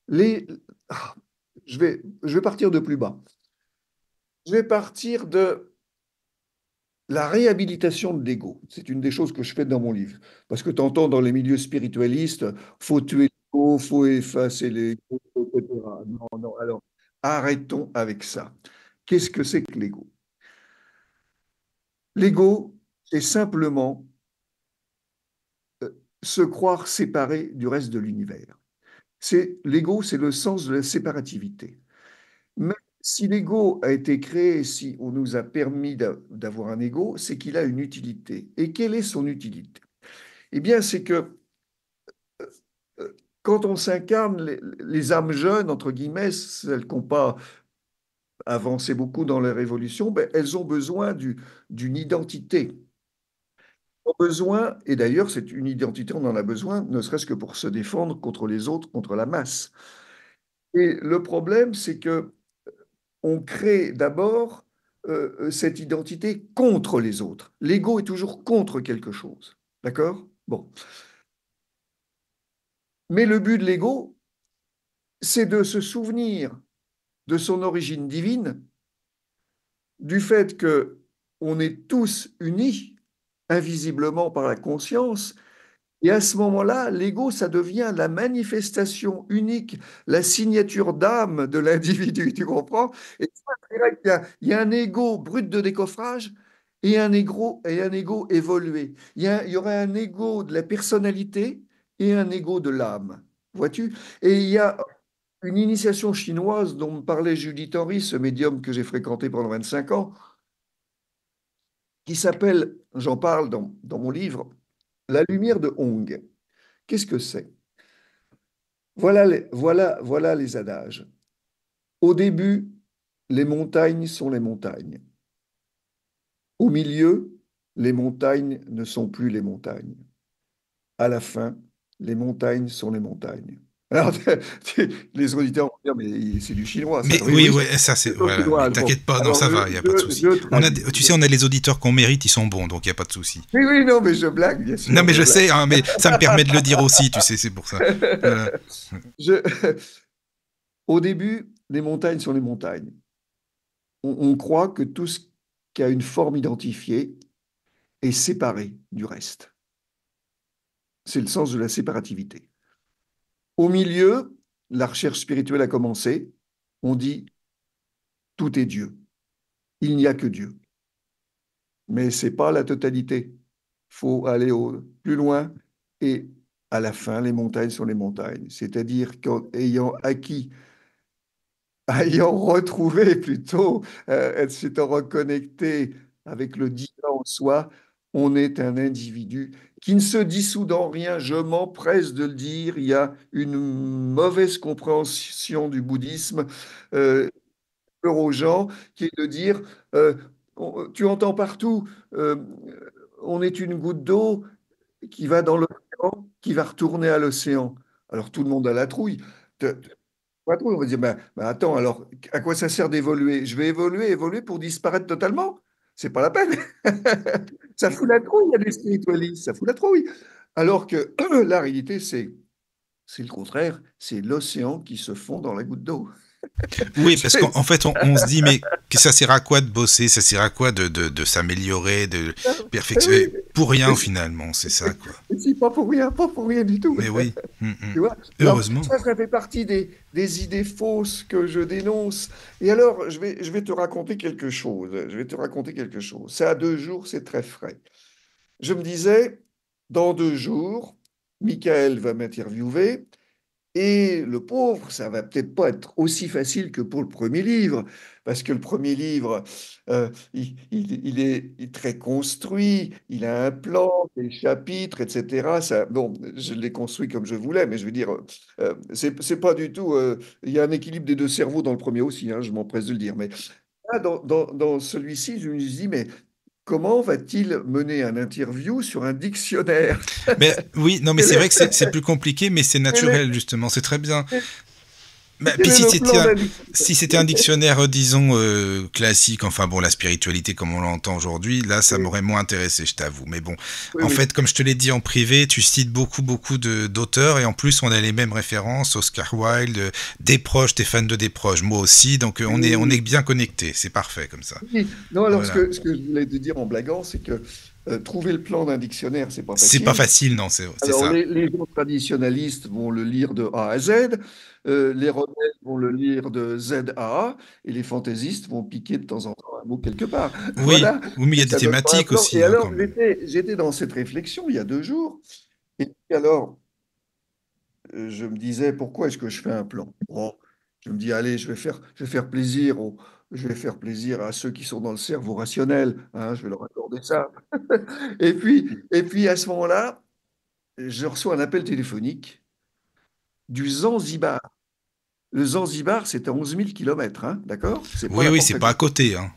Les, ah, je vais partir de plus bas. Je vais partir de la réhabilitation de l'ego. C'est une des choses que je fais dans mon livre. Parce que tu entends dans les milieux spiritualistes, faut tuer l'ego, faut effacer l'ego, etc. Non, non, alors arrêtons avec ça. Qu'est-ce que c'est que l'ego? L'ego, c'est simplement se croire séparé du reste de l'univers. L'ego, c'est le sens de la séparativité. Mais si l'ego a été créé, si on nous a permis d'avoir un ego, c'est qu'il a une utilité. Et quelle est son utilité? Eh bien, c'est que quand on s'incarne, les âmes jeunes, entre guillemets, celles qui n'ont pas avancé beaucoup dans la révolution, ben, elles ont besoin d'une identité. Ont besoin, et d'ailleurs, c'est une identité, on en a besoin, ne serait-ce que pour se défendre contre les autres, contre la masse. Et le problème, c'est que on crée d'abord cette identité contre les autres. L'ego est toujours contre quelque chose. D'accord? Bon. Mais le but de l'ego, c'est de se souvenir de son origine divine, du fait que on est tous unis invisiblement par la conscience. Et à ce moment-là, l'ego, ça devient la manifestation unique, la signature d'âme de l'individu, tu comprends? Et ça, c'est vrai il y a un ego brut de décoffrage et un ego évolué. Il y aurait un ego de la personnalité et un ego de l'âme, vois-tu? Et il y a une initiation chinoise dont me parlait Judith Henry, ce médium que j'ai fréquenté pendant 25 ans, qui s'appelle, j'en parle dans mon livre, La lumière de Hong. Qu'est-ce que c'est? Voilà les adages. Au début, les montagnes sont les montagnes. Au milieu, les montagnes ne sont plus les montagnes. À la fin, les montagnes sont les montagnes. Alors, les auditeurs vont dire, mais c'est du chinois, ça. Mais Oui, oui, oui, ouais, ça c'est. c'est au Voilà, chinois. mais Bon, t'inquiète pas, non, alors ça va, il n'y a pas de souci. Tu sais, on a les auditeurs qu'on mérite, ils sont bons, donc il n'y a pas de souci. Oui, oui, non, mais je blague, bien sûr. Non, mais je sais, hein, mais ça me permet de le dire aussi, tu sais, c'est pour ça. Voilà. Je- Au début, les montagnes sont les montagnes. On croit que tout ce qui a une forme identifiée est séparé du reste. C'est le sens de la séparativité. Au milieu, la recherche spirituelle a commencé. On dit tout est Dieu. Il n'y a que Dieu. Mais ce n'est pas la totalité. Il faut aller plus loin. Et à la fin, les montagnes sont les montagnes. C'est-à-dire qu'ayant acquis, ayant retrouvé plutôt, s'étant reconnecté avec le divin en soi, on est un individu qui ne se dissout dans rien. Je m'empresse de le dire. Il y a une mauvaise compréhension du bouddhisme aux gens, qui est de dire, tu entends partout, on est une goutte d'eau qui va dans l'océan, qui va retourner à l'océan. Alors tout le monde a la trouille. Pas trop, on va dire, ben attends, alors à quoi ça sert d'évoluer? Je vais évoluer pour disparaître totalement? C'est pas la peine. Ça fout la trouille, il y a des spiritualistes, ça fout la trouille. Alors que la réalité, c'est le contraire, c'est l'océan qui se fond dans la goutte d'eau. Oui, parce qu'en fait, on se dit, mais que ça sert à quoi de bosser? Ça sert à quoi de s'améliorer, de perfectionner? Oui, Pour rien, mais finalement, c'est ça, quoi. c'est pas pour rien du tout. Mais oui. Tu vois? Alors, Heureusement. ça fait partie des idées fausses que je dénonce. Et alors, je vais te raconter quelque chose. Je vais te raconter quelque chose. C'est à 2 jours, c'est très frais. Je me disais, dans 2 jours, Michael va m'interviewer. Et le pauvre, ça va peut-être pas être aussi facile que pour le premier livre, parce que le premier livre, il est très construit, il a un plan, des chapitres, etc. Ça, bon, je l'ai construit comme je voulais, mais je veux dire, c'est pas du tout. Il y a un équilibre des deux cerveaux dans le premier aussi, hein, je m'empresse de le dire. Mais là, dans celui-ci, je me suis dit, mais comment va-t-il mener un interview sur un dictionnaire? Mais oui, non, mais Quel c'est vrai que est, c'est plus compliqué, mais c'est quel est- naturel, justement. C'est très bien. Bah, quel puis est le plan d'un si c'était un dictionnaire, disons, classique, enfin bon, la spiritualité comme on l'entend aujourd'hui, là, ça dictionnaire? m'aurait moins intéressé, je t'avoue. Mais bon, Oui, en oui. fait, comme je te l'ai dit en privé, tu cites beaucoup d'auteurs, et en plus, on a les mêmes références, Oscar Wilde, Desproges, t'es fan de Desproges, moi aussi, donc on est Oui, bien connectés, c'est parfait comme ça. oui. Non, alors Voilà. ce que je voulais te dire en blaguant, c'est que trouver le plan d'un dictionnaire, c'est pas C'est pas facile. facile, non, c'est Alors, ça. les gens traditionnalistes vont le lire de A à Z, les rebelles vont le lire de Z à A, et les fantaisistes vont piquer de temps en temps un mot quelque part. Oui, Voilà, oui, mais il y mais a des ça donne pas un thématiques plan. aussi, Et hein, alors, quand même. j'étais dans cette réflexion il y a 2 jours, et puis alors, je me disais, pourquoi est-ce que je fais un plan? Bon, je me dis, allez, je vais faire plaisir à ceux qui sont dans le cerveau rationnel, hein, je vais leur accorder ça. Et puis à ce moment-là, je reçois un appel téléphonique du Zanzibar. Le Zanzibar, c'est à 11 000 kilomètres, hein, d'accord? C'est pas Oui, n'importe c'est à pas à côté. côté, hein.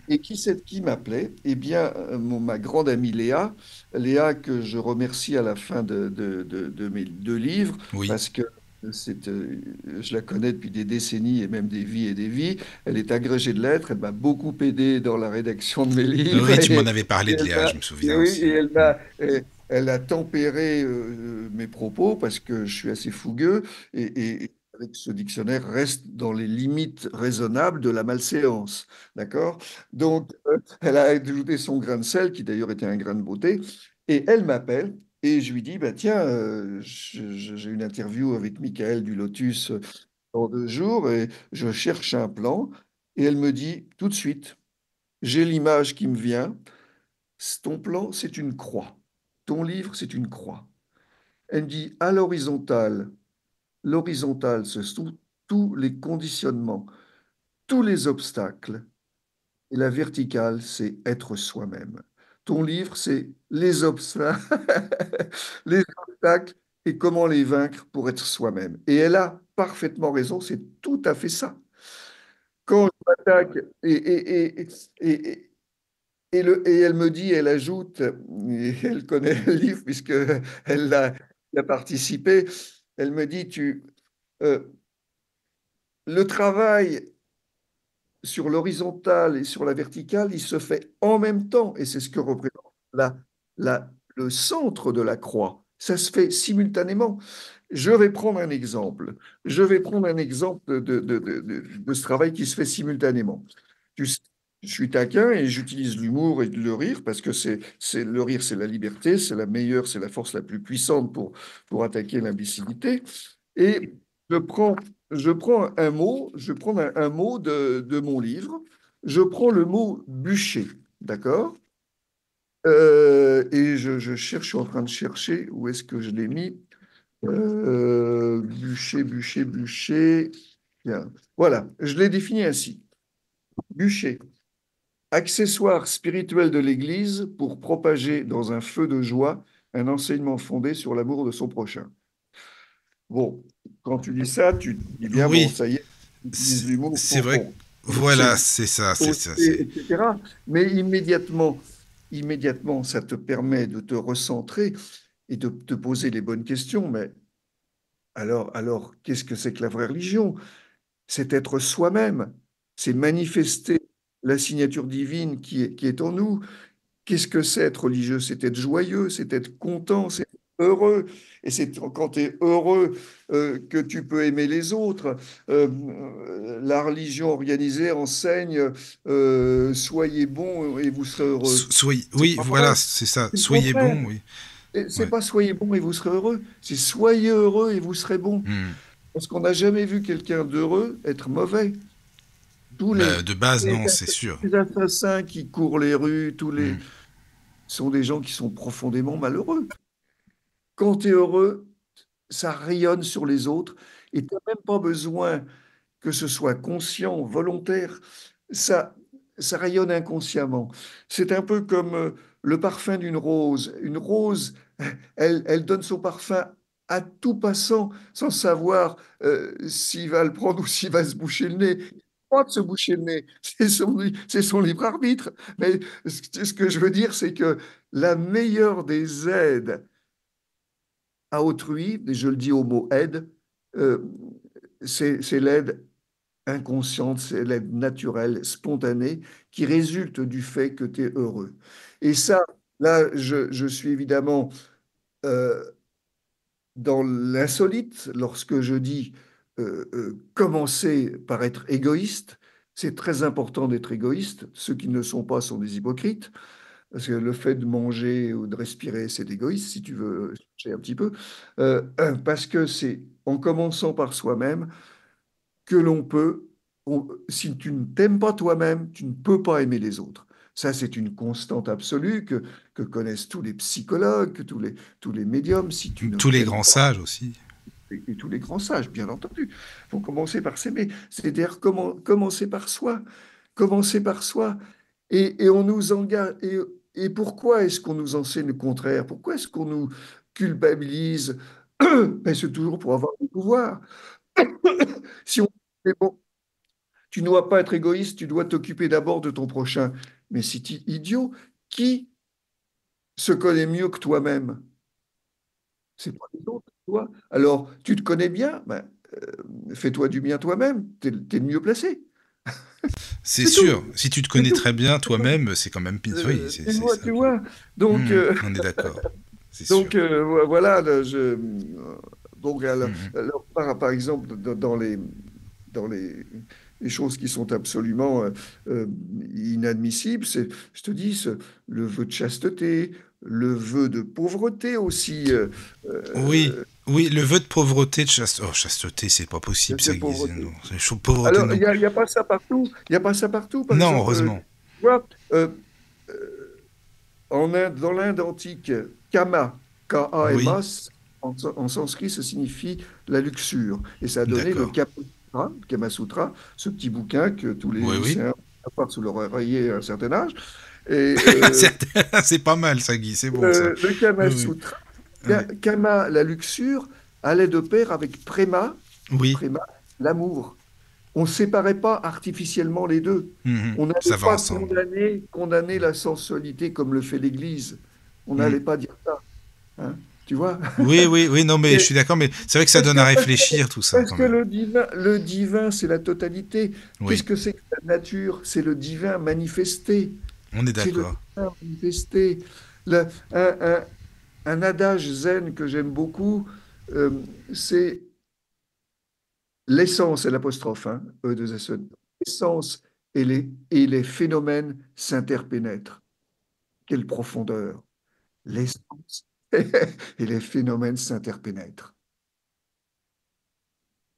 Et qui c'est qui m'appelait? Eh bien, ma grande amie Léa, Léa que je remercie à la fin de mes 2 livres, Oui. parce que je la connais depuis des décennies et même des vies et des vies. Elle est agrégée de lettres, elle m'a beaucoup aidé dans la rédaction de mes livres Oui, tu m'en et, avais parlé et de elle Léa, m'a, je me souviens oui, aussi. elle a tempéré mes propos parce que je suis assez fougueux et avec ce dictionnaire reste dans les limites raisonnables de la malséance, d'accord? Donc, elle a ajouté son grain de sel, qui d'ailleurs était un grain de beauté, et elle m'appelle, et je lui dis, bah, tiens, j'ai une interview avec Michael du Lotus dans 2 jours, et je cherche un plan, et elle me dit, tout de suite, j'ai l'image qui me vient, ton plan, c'est une croix. Ton livre, c'est une croix. Elle me dit, à l'horizontale, l'horizontale, ce sont tous les conditionnements, tous les obstacles. Et la verticale, c'est être soi-même. Ton livre, c'est les obstacles, les obstacles et comment les vaincre pour être soi-même. Et elle a parfaitement raison, c'est tout à fait ça. Quand je m'attaque, et elle me dit, elle ajoute, et elle connaît le livre puisqu'elle a participé, elle me dit, euh, le travail sur l'horizontale et sur la verticale, il se fait en même temps, et c'est ce que représente le centre de la croix. Ça se fait simultanément. Je vais prendre un exemple. Je vais prendre un exemple de ce travail qui se fait simultanément. Tu sais, je suis taquin et j'utilise l'humour et le rire parce que le rire, c'est la liberté, c'est la meilleure, c'est la force la plus puissante pour attaquer l'imbécilité. Et je prends, je prends un mot de mon livre, je prends le mot bûcher, d'accord? Et je cherche, je suis en train de chercher où est-ce que je l'ai mis. Bûcher, bûcher, bûcher. Bien. Voilà, je l'ai défini ainsi. Bûcher, accessoire spirituel de l'Église pour propager dans un feu de joie un enseignement fondé sur l'amour de son prochain. Bon, quand tu dis ça, tu te dis bien, bon, Oui, ça y est, tu utilises l'humour c'est vrai. pour Voilà, hausser, c'est ça, c'est ça. hausser, etc. Mais immédiatement, ça te permet de te recentrer et de te poser les bonnes questions. Mais alors, qu'est-ce que c'est que la vraie religion? C'est être soi-même, c'est manifester la signature divine qui est en nous. Qu'est-ce que c'est être religieux? C'est être joyeux, c'est être content, heureux. Et c'est quand tu es heureux que tu peux aimer les autres. La religion organisée enseigne soyez bons et vous serez heureux. Soyez, C'est oui, pas voilà, vrai, c'est ça. c'est le Soyez contraire. bon, oui. C'est Ouais. pas soyez bons et vous serez heureux, c'est soyez heureux et vous serez bons. Hmm. Parce qu'on n'a jamais vu quelqu'un d'heureux être mauvais. Tous Bah, de base, les non, c'est sûr. assassins qui courent les rues, Hmm. sont des gens qui sont profondément malheureux. Quand tu es heureux, ça rayonne sur les autres et tu n'as même pas besoin que ce soit conscient, volontaire. Ça, ça rayonne inconsciemment. C'est un peu comme le parfum d'une rose. Une rose, elle donne son parfum à tout passant sans savoir s'il va le prendre ou s'il va se boucher le nez. Pas de se boucher le nez, c'est son libre arbitre. Mais ce que je veux dire, c'est que la meilleure des aides à autrui, et je le dis au mot aide, euh, c'est l'aide inconsciente, c'est l'aide naturelle, spontanée, qui résulte du fait que tu es heureux. Et ça, là, je suis évidemment euh, dans l'insolite lorsque je dis commencer par être égoïste. C'est très important d'être égoïste. Ceux qui ne le sont pas sont des hypocrites. Parce que le fait de manger ou de respirer, c'est égoïste, si tu veux chercher un petit peu. Parce que c'est en commençant par soi-même que l'on peut, si tu ne t'aimes pas toi-même, tu ne peux pas aimer les autres. Ça, c'est une constante absolue que connaissent tous les psychologues, que tous les médiums. Si tu ne Tous les t'aimes grands pas, sages aussi. et tous les grands sages, bien entendu, vont commencer par s'aimer. C'est-à-dire commencer par soi. Commencer par soi. Et on nous engage. Et pourquoi est-ce qu'on nous enseigne le contraire? Pourquoi est-ce qu'on nous culpabilise? Ben, c'est toujours pour avoir du pouvoir. Si on mais bon, tu ne dois pas être égoïste, tu dois t'occuper d'abord de ton prochain. Mais si tu es idiot, qui se connaît mieux que toi-même? C'est pas les autres, toi. Alors, tu te connais bien, ben, fais-toi du bien toi-même, tu es, le mieux placé. C'est C'est tout, sûr. Si tu te c'est connais tout. très bien toi-même, c'est quand même pire. Oui, c'est ça. Tu vois. Donc, On est d'accord. C'est sûr. voilà, donc Hmm. alors, par exemple, dans les choses qui sont absolument inadmissibles, je te dis, le vœu de chasteté, le vœu de pauvreté aussi, Oui, euh, oui, le vœu de pauvreté, de chasteté. Oh, chasteté, c'est pas possible, de ça, Guise. Non, pauvreté. pauvreté, Alors, non. il y a pas ça partout. Il n'y a pas ça partout. Par Non, exemple, heureusement. tu vois, dans l'Inde antique, Kama, Oui, K-A-M-A, en sanskrit, ça signifie la luxure. Et ça a donné d'accord. Le Kama Sutra, ce petit bouquin que tous les Oui, oui. lycéens apportent sous leur oreiller à un certain âge. Et C'est pas mal, ça, Guy, c'est bon, ça. le Kama Oui, Sutra, oui. Oui. Kama, la luxure, allait de pair avec Oui. Prema, l'amour. On ne séparait pas artificiellement les deux. Mhm. On n'allait Ça va pas ensemble. condamner la sensualité comme le fait l'Église. On Mhm. n'allait pas dire ça. Hein, tu vois? Oui, oui, oui, non, mais je Et- suis d'accord, mais c'est vrai que ça Parce donne que, à parce que, réfléchir, tout ça, parce quand que même. le divin, c'est la totalité. Qu'est-ce Oui, que c'est que la nature? C'est le divin manifesté. on est C'est le d'accord. divin manifesté. Le- un, un- un adage zen que j'aime beaucoup, c'est l'essence et l'apostrophe, hein, E2SE. L'essence et les phénomènes s'interpénètrent. Quelle profondeur! L'essence et les phénomènes s'interpénètrent.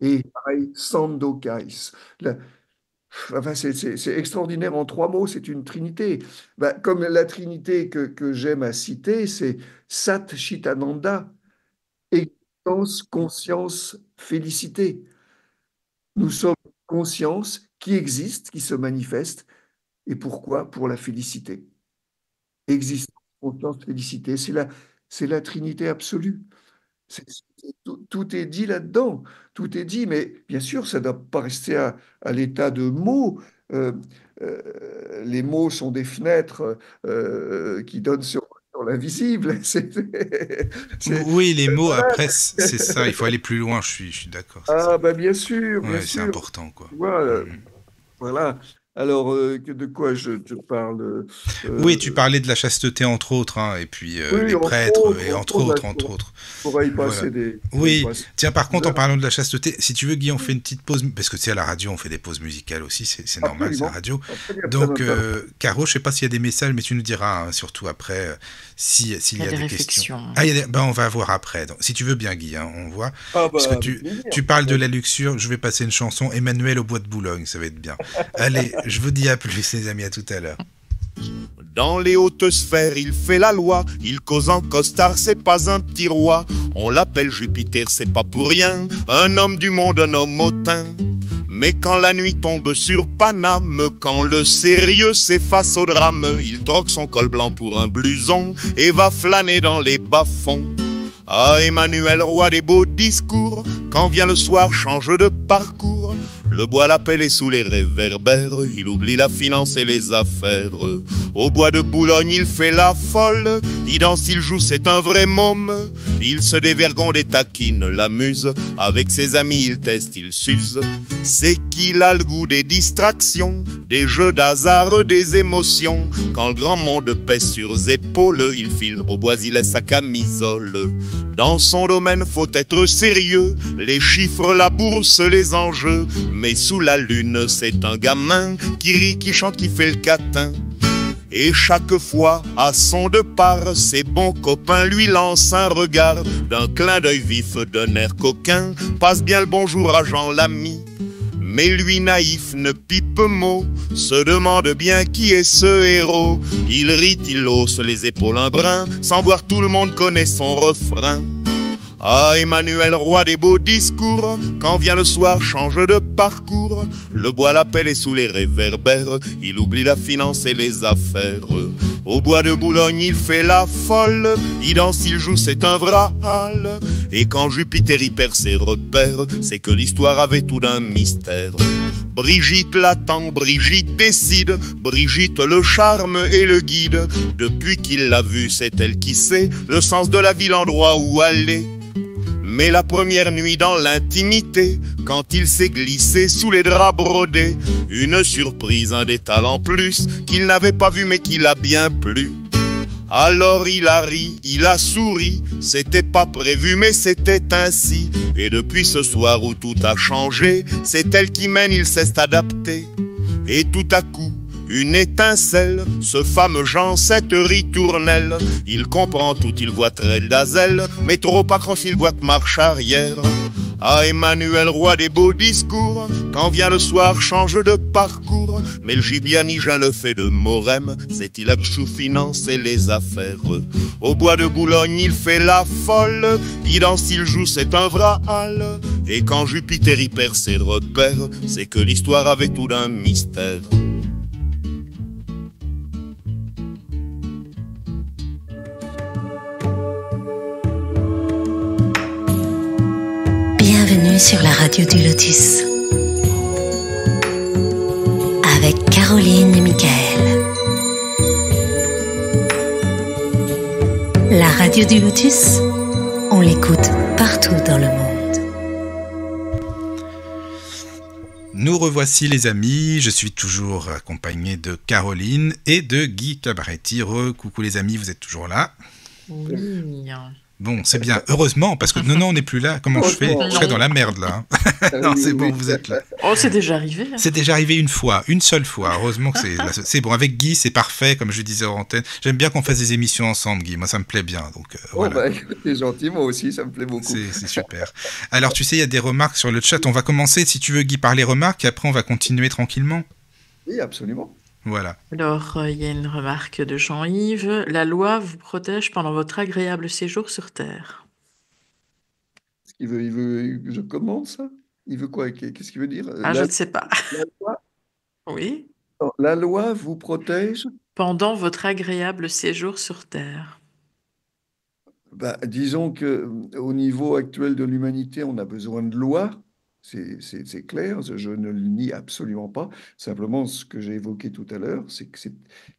Et pareil, Sandokais. La- Enfin, c'est extraordinaire en trois mots, c'est une trinité. Ben, comme la trinité que j'aime à citer, c'est Sat Chitananda, existence, conscience, félicité. Nous sommes conscience qui existe, qui se manifeste. Et pourquoi? Pour la félicité. Existence, conscience, félicité. C'est la Trinité absolue. Tout est dit là-dedans. Tout est dit, mais bien sûr, ça ne doit pas rester à l'état de mots. Euh, les mots sont des fenêtres qui donnent sur l'invisible. C'est- Oui, les mots, voilà. après, c'est ça, il faut aller plus loin, je suis d'accord, c'est ça. Ah, ben bien sûr, bien Ouais, c'est sûr. important, quoi. Tu vois, Mhm. voilà. Alors, de quoi je parle? Oui, tu euh, parlais de la chasteté entre autres, hein, et puis oui, les prêtres, et entre autres, là, entre autres. Voilà. je pourrais y Oui, passer tiens, par contre, en des heures. parlant de la chasteté, si tu veux, Guy, on fait une petite pause, parce que tu sais, à la radio, on fait des pauses musicales aussi, c'est normal, c'est la Absolument. radio. Absolument, très Donc, intéressant. Caro, je sais pas s'il y a des messages, mais tu nous diras, hein, surtout après, s'il Il y y a a des des questions. réflexions. Ah, ben, on va voir après. Donc, si tu veux bien, Guy, hein, on voit. Ah Puisque bah, avec tu plaisir. parles de Ouais. la luxure, je vais passer une chanson, Emmanuel au bois de Boulogne, ça va être bien. Allez, je vous dis à plus, les amis, à tout à l'heure. Dans les hautes sphères, il fait la loi. Il cause en costard, c'est pas un petit roi. On l'appelle Jupiter, c'est pas pour rien. Un homme du monde, un homme hautain. Mais quand la nuit tombe sur Paname, quand le sérieux s'efface au drame, il troque son col blanc pour un blouson et va flâner dans les bas-fonds. Ah, Emmanuel, roi des beaux discours, quand vient le soir, change de parcours. Le bois l'appelle et sous les réverbères, il oublie la finance et les affaires. Au bois de Boulogne, il fait la folle, il danse, il joue, c'est un vrai môme. Il se dévergonde et taquine, l'amuse, avec ses amis, il teste, il s'use. C'est qu'il a le goût des distractions, des jeux d'hasard, des émotions. Quand le grand monde pèse sur ses épaules, il file au bois, il laisse sa camisole. Dans son domaine, faut être sérieux, les chiffres, la bourse, les enjeux. Mais sous la lune, c'est un gamin qui rit, qui chante, qui fait le catin. Et chaque fois, à son départ, ses bons copains lui lancent un regard d'un clin d'œil vif, d'un air coquin. Passe bien le bonjour à Jean l'ami. Mais lui naïf ne pipe mot, se demande bien qui est ce héros. Il rit, il hausse les épaules un brin, sans voir tout le monde connaît son refrain. Ah, Emmanuel, roi des beaux discours, quand vient le soir, change de parcours. Le bois l'appelle et sous les réverbères, il oublie la finance et les affaires. Au bois de Boulogne, il fait la folle, il danse, il joue, c'est un vrai hall. Et quand Jupiter y perd ses repères, c'est que l'histoire avait tout d'un mystère. Brigitte l'attend, Brigitte décide, Brigitte le charme et le guide. Depuis qu'il l'a vue, c'est elle qui sait le sens de la vie, l'endroit où aller. Mais la première nuit dans l'intimité, quand il s'est glissé sous les draps brodés, une surprise, un détail en plus, qu'il n'avait pas vu mais qui l'a bien plu. Alors il a ri, il a souri, c'était pas prévu mais c'était ainsi. Et depuis ce soir où tout a changé, c'est elle qui mène, il sait s'adapter. Et tout à coup, une étincelle, ce fameux Jean, cette ritournelle. Il comprend tout, il voit trait d'azelle, mais trop accroché, il voit que marche arrière. Ah, Emmanuel, roi des beaux discours, quand vient le soir, change de parcours. Mais le gibier nigéen le fait de Morème, c'est il a sous finance et les affaires. Au bois de Boulogne, il fait la folle, il danse, il joue, c'est un vrai hall. Et quand Jupiter y perd ses repères, c'est que l'histoire avait tout d'un mystère. Bienvenue sur la radio du Lotus avec Caroline et Michael. La radio du Lotus, on l'écoute partout dans le monde. Nous revoici les amis, je suis toujours accompagné de Caroline et de Guy Cabaretti. Coucou les amis, vous êtes toujours là? Oui. Bon, c'est bien, heureusement, parce que non, on n'est plus là. Comment je fais? Je serais dans la merde là. Non, c'est bon, vous êtes là. Oh, c'est déjà arrivé. C'est déjà arrivé une seule fois. Heureusement que c'est bon. Avec Guy, c'est parfait, comme je disais en antenne. J'aime bien qu'on fasse des émissions ensemble, Guy. Moi, ça me plaît bien. Donc, voilà. T'es gentil, moi aussi, ça me plaît beaucoup. C'est super. Alors, tu sais, il y a des remarques sur le chat. On va commencer, si tu veux, Guy, par les remarques, et après, on va continuer tranquillement. Oui, absolument. Voilà. Alors, il y a une remarque de Jean-Yves. La loi vous protège pendant votre agréable séjour sur Terre. Il veut que je commande ça? Il veut quoi? Qu'est-ce qu'il veut dire? Je ne sais pas. La loi, Oui. la loi vous protège? Pendant votre agréable séjour sur Terre. Disons que au niveau actuel de l'humanité, on a besoin de lois. C'est clair, je ne le nie absolument pas. Simplement, ce que j'ai évoqué tout à l'heure, c'est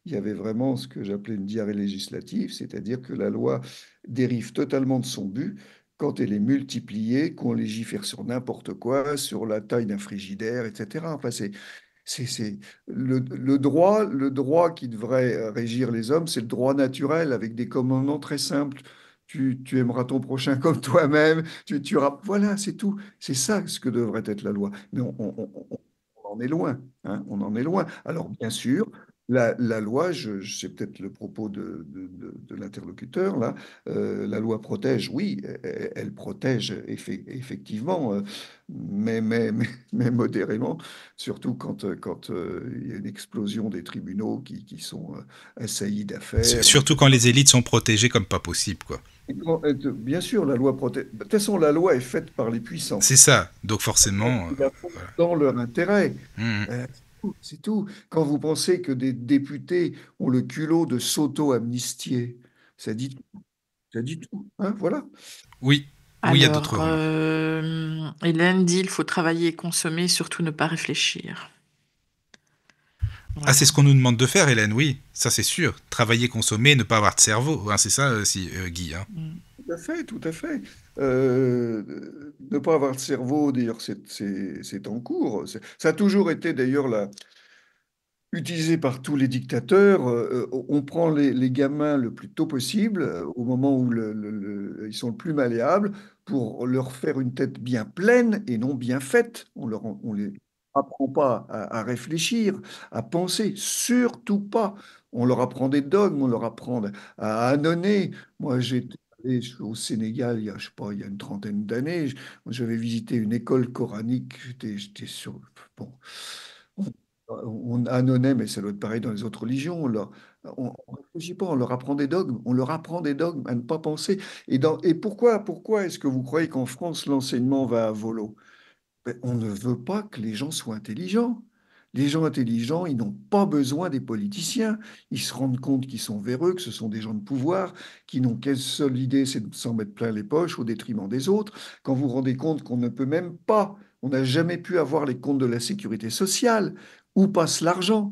il y avait vraiment ce que j'appelais une diarrhée législative, c'est-à-dire que la loi dérive totalement de son but quand elle est multipliée, qu'on légifère sur n'importe quoi, sur la taille d'un frigidaire, etc. Enfin, c'est le droit qui devrait régir les hommes, c'est le droit naturel avec des commandements très simples. Tu aimeras ton prochain comme toi-même. Voilà, c'est tout. C'est ça ce que devrait être la loi. Mais on en est loin, hein, on en est loin. Alors, bien sûr, la loi, c'est peut-être le propos de l'interlocuteur, là, la loi protège, oui, elle protège effectivement, mais modérément, surtout quand il y a une explosion des tribunaux qui sont assaillis d'affaires. Surtout quand les élites sont protégées comme pas possible, quoi. Bien sûr, la loi protège. De toute façon, la loi est faite par les puissants. C'est ça. Donc forcément, Ils la font voilà. dans leur intérêt. Mhm. C'est tout. Quand vous pensez que des députés ont le culot de s'auto-amnistier, ça dit tout. Ça dit tout. Hein, voilà. Oui. Oui, il y a d'autres Alors, rues. Hélène dit, il faut travailler et consommer, surtout ne pas réfléchir. Ah, Voilà. c'est ce qu'on nous demande de faire, Hélène, oui, ça c'est sûr. Travailler, consommer, ne pas avoir de cerveau. Hein, c'est ça, Guy. Hein. Tout à fait, tout à fait. Ne pas avoir de cerveau, d'ailleurs, c'est en cours. Ça a toujours été, d'ailleurs, utilisé par tous les dictateurs. On prend les gamins le plus tôt possible, au moment où ils sont le plus malléables, pour leur faire une tête bien pleine et non bien faite. On les apprend pas à réfléchir, à penser, surtout pas. On leur apprend des dogmes, on leur apprend à ânonner. Moi, j'étais allé au Sénégal il y a, je sais pas, il y a une trentaine d'années. J'avais visité une école coranique. J'étais sur. Bon. On annonait, mais ça doit être pareil dans les autres religions. On réfléchit pas, on leur apprend des dogmes. On leur apprend des dogmes à ne pas penser. Et pourquoi est-ce que vous croyez qu'en France, l'enseignement va à volo? Ben, on ne veut pas que les gens soient intelligents. Les gens intelligents, ils n'ont pas besoin des politiciens. Ils se rendent compte qu'ils sont véreux, que ce sont des gens de pouvoir, qui n'ont qu'une seule idée, c'est de s'en mettre plein les poches au détriment des autres. Quand vous vous rendez compte qu'on ne peut même pas, on n'a jamais pu avoir les comptes de la sécurité sociale, où passe l'argent